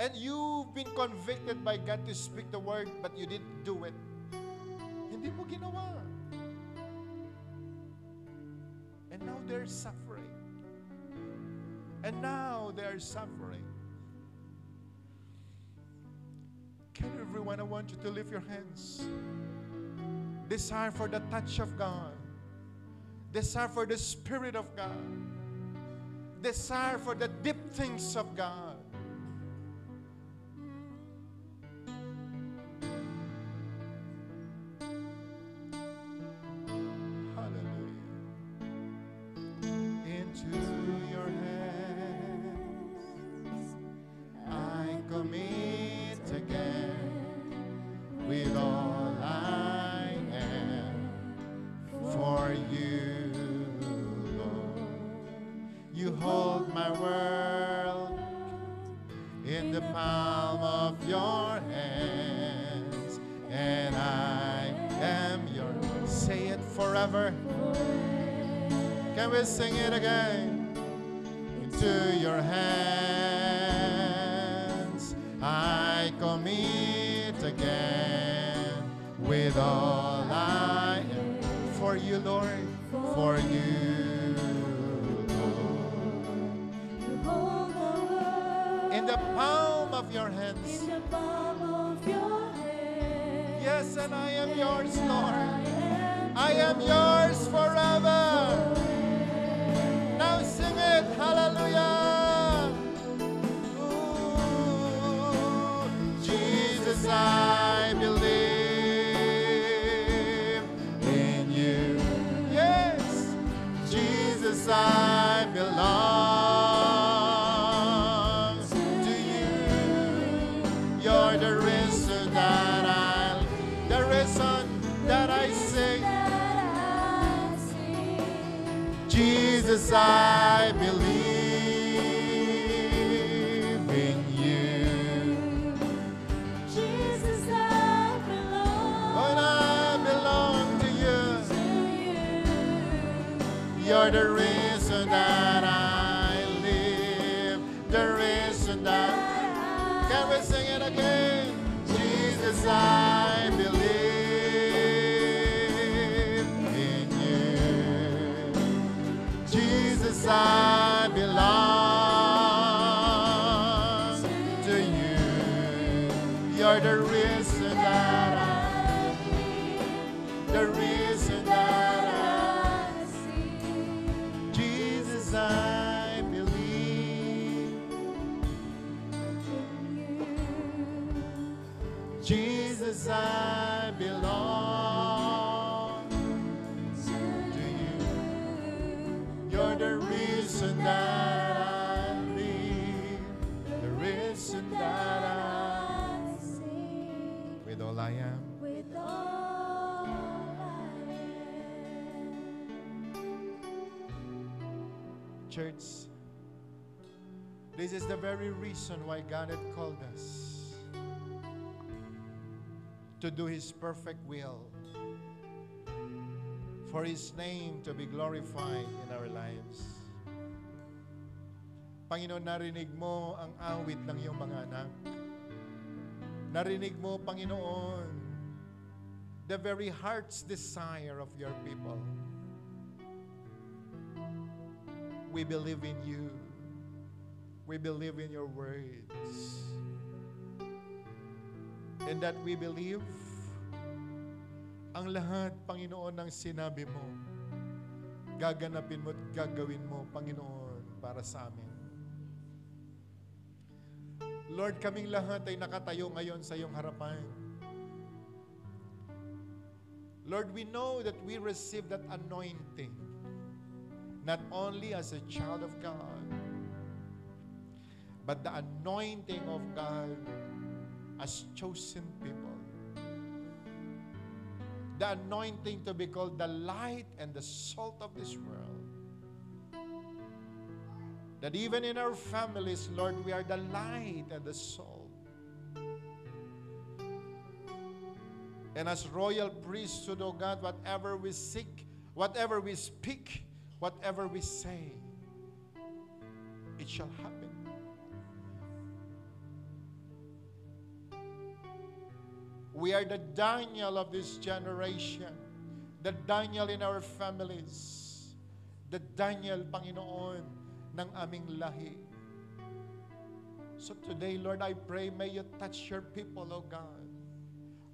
And you've been convicted by God to speak the word, but you didn't do it. Hindi mo ginawa. And now they're suffering. And now they're suffering. Can everyone, I want you to lift your hands. Desire for the touch of God. Desire for the Spirit of God. Desire for the deep things of God. Can we sing it again? Into your hands I commit again with all I am. For you, Lord, for you, Lord. In the palm of your hands. In the palm of your hands. Yes, and I am yours, Lord. I am yours forever. Now sing it, hallelujah. Ooh, Jesus, I believe in you. Yes, Jesus, I belong to you. You're the reason that I sing. Jesus, I believe in you. Jesus, I belong. Lord, I belong to you. You're the reason that I live. The reason that... Can we sing it again? Jesus, I believe. I belong to you. You're the reason that I see. Jesus, I believe in you. Jesus, I belong to you. You're the reason that I live, the reason that I sing. With all I am, With all I am. church, this is the very reason why God had called us to do His perfect will, for His name to be glorified in our lives. Panginoon, narinig mo ang awit ng iyong mga anak. Narinig mo, Panginoon, the very heart's desire of your people. We believe in you. We believe in your words. And that we believe ang lahat, Panginoon, ng sinabi mo, gaganapin mo at gagawin mo, Panginoon, para sa amin. Lord, kaming lahat ay nakatayo ngayon sa iyong harapan. Lord, we know that we receive that anointing not only as a child of God, but the anointing of God as chosen people. The anointing to be called the light and the salt of this world. That even in our families, Lord, we are the light and the salt. And as royal priesthood, O God, whatever we seek, whatever we speak, whatever we say, it shall happen. We are the Daniel of this generation. The Daniel in our families. The Daniel, Panginoon, ng aming lahi. So today, Lord, I pray, may you touch your people, O God.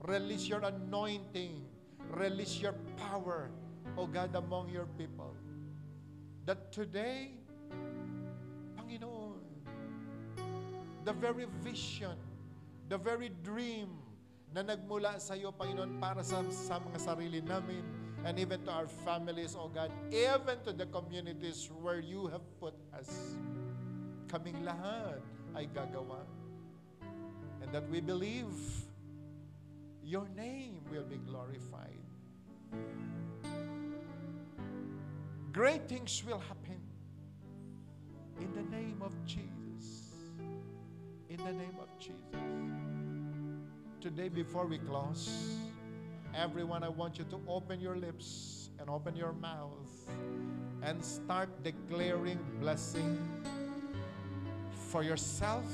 Release your anointing. Release your power, O God, among your people. That today, Panginoon, the very vision, the very dream na nagmula sa iyo, Panginoon, para sa mga sarili namin, and even to our families, O God, even to the communities where you have put us. Kaming lahat ay gagawa. And that we believe your name will be glorified. Great things will happen in the name of Jesus. In the name of Jesus. Today, before we close, everyone, I want you to open your lips and open your mouth and start declaring blessing for yourself,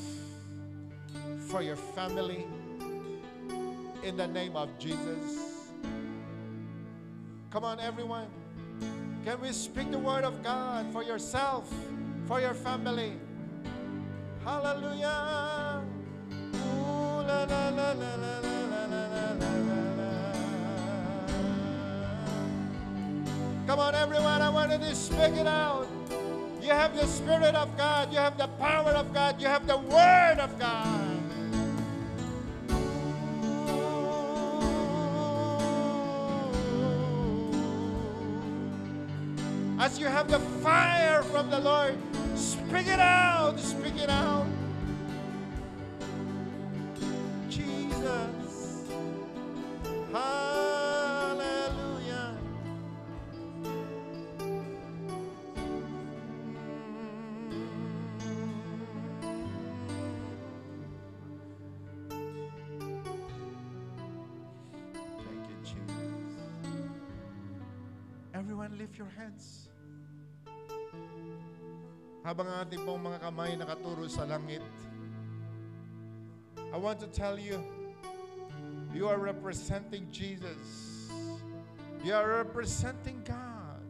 for your family, in the name of Jesus. Come on, everyone. Can we speak the word of God for yourself, for your family? Hallelujah. Ooh, la, la, la, la, la, la, la, la, la, la. Come on, everyone. I want you to speak it out. You have the Spirit of God. You have the power of God. You have the Word of God. As you have the fire from the Lord, speak it out, speak it out. Jesus, hallelujah. Thank you, Jesus. Everyone lift your hands. Habang ang ating pong mga kamay nakaturo sa langit, I want to tell you, you are representing Jesus. You are representing God.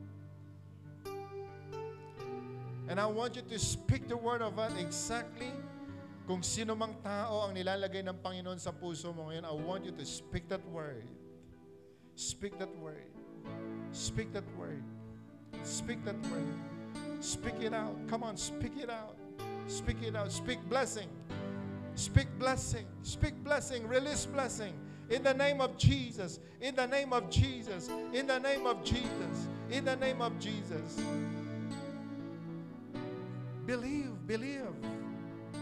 And I want you to speak the word of God exactly kung sino mang tao ang nilalagay ng Panginoon sa puso mo ngayon. I want you to speak that word. Speak that word. Speak that word. Speak that word. Speak it out. Come on, speak it out. Speak it out. Speak blessing. Speak blessing. Speak blessing. Release blessing. In the name of Jesus. In the name of Jesus. In the name of Jesus. In the name of Jesus. Believe, believe.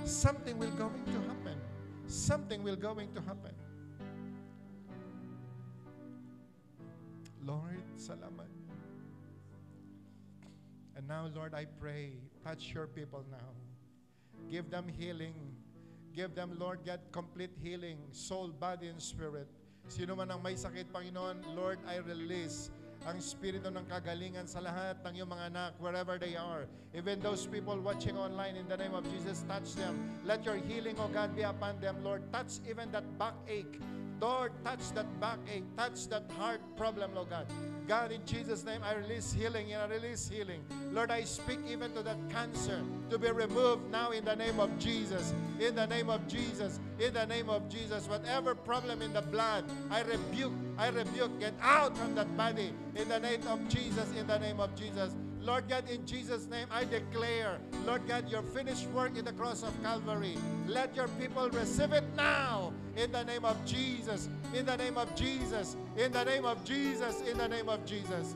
Something will going to happen. Something will going to happen. Lord, salamat. And now, Lord, I pray, touch your people now. Give them healing. Give them, Lord God, complete healing, soul, body, and spirit. Sino man ang may sakit, Panginoon, Lord, I release ang spirito ng kagalingan sa lahat ng iyong mga anak, wherever they are. Even those people watching online, in the name of Jesus, touch them. Let your healing, O God, be upon them, Lord. Touch even that backache. Lord, touch that backache. Touch that heart problem, Lord God. God, in Jesus' name, I release healing and I release healing. Lord, I speak even to that cancer to be removed now in the name of Jesus. In the name of Jesus. In the name of Jesus. Whatever problem in the blood, I rebuke, get out from that body. In the name of Jesus, in the name of Jesus. Lord God, in Jesus' name, I declare, Lord God, your finished work in the cross of Calvary. Let your people receive it now. In the name of Jesus. In the name of Jesus. In the name of Jesus. In the name of Jesus.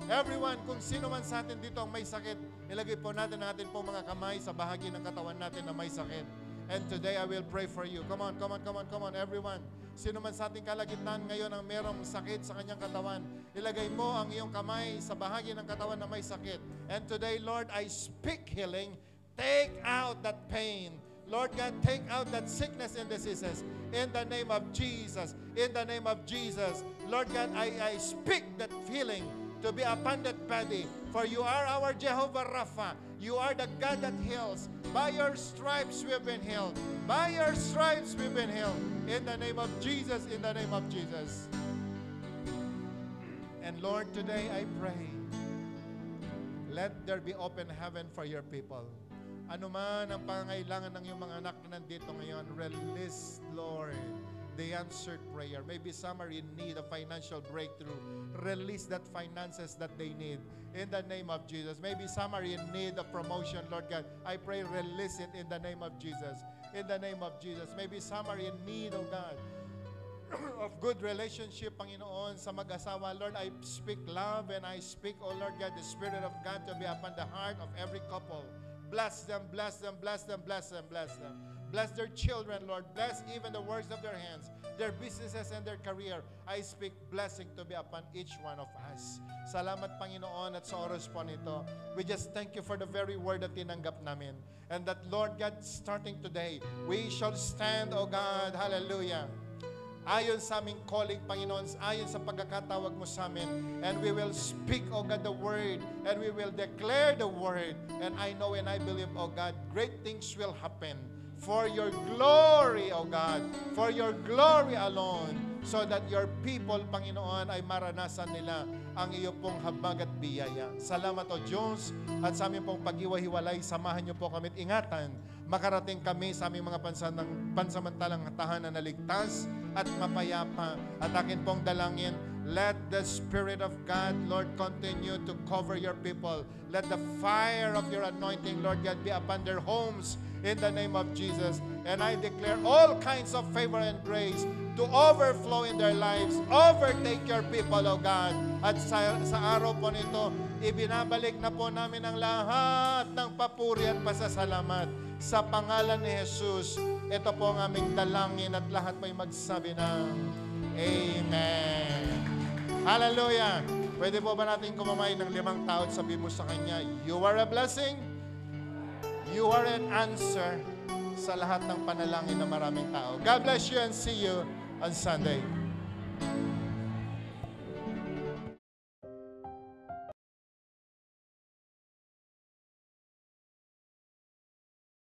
Everyone, kung sino man sa atin dito ang may sakit, ilagay po natin po mga kamay sa bahagi ng katawan natin na may sakit. And today, I will pray for you. Come on, come on, come on, come on, everyone. Sino man sa ating kalagitnaan ngayon ang merong sakit sa kanyang katawan, ilagay mo ang iyong kamay sa bahagi ng katawan na may sakit. And today, Lord, I speak healing. Take out that pain. Lord God, take out that sickness and diseases. In the name of Jesus. In the name of Jesus. Lord God, I speak that healing to be upon that body. For you are our Jehovah Rapha. You are the God that heals. By your stripes we've been healed. By your stripes we've been healed. In the name of Jesus, in the name of Jesus. And Lord, today I pray, let there be open heaven for your people. Ano man ang pangangailangan ng iyong mga anak na nandito ngayon, release, Lord, the answered prayer. Maybe some are in need of financial breakthrough. Release that finances that they need in the name of Jesus. Maybe some are in need of promotion, Lord God. I pray, release it in the name of Jesus. In the name of Jesus. Maybe some are in need, oh God, of good relationship, Panginoon, sa mag-asawa. Lord, I speak love and I speak, oh Lord God, the Spirit of God to be upon the heart of every couple. Bless them, bless them, bless them, bless them, bless them. Bless their children, Lord. Bless even the works of their hands, their businesses and their career. I speak blessing to be upon each one of us. Salamat, Panginoon, at sa oras po nito. We just thank you for the very word that tinanggap namin. And that, Lord God, starting today, we shall stand, O God, hallelujah, ayon sa aming calling, Panginoon, ayon sa pagkakatawag mo sa amin. And we will speak, O God, the word. And we will declare the word. And I know and I believe, O God, great things will happen. For your glory, O God. For your glory alone. So that your people, Panginoon, ay maranasan nila ang iyo pong habag at biyaya. Salamat, O Diyos. At sa aming pong pag-iwa-hiwalay, samahan niyo po kami at ingatan. Makarating kami sa aming mga pansamantalang tahanan na ligtas at mapayapa. At akin pong dalangin, let the Spirit of God, Lord, continue to cover your people. Let the fire of your anointing, Lord God, be upon their homes in the name of Jesus. And I declare all kinds of favor and grace to overflow in their lives. Overtake your people, O God. At sa araw po nito, ibinabalik na po namin ang lahat ng papuri at pasasalamat sa pangalan ni Jesus. Ito po ang aming dalangin at lahat po'y magsabi ng Amen. Hallelujah. Pwede po ba natin kumamay ng 5 tao at sabi mo sa Kanya, you are a blessing, you are an answer sa lahat ng panalangin ng maraming tao. God bless you and see you on Sunday.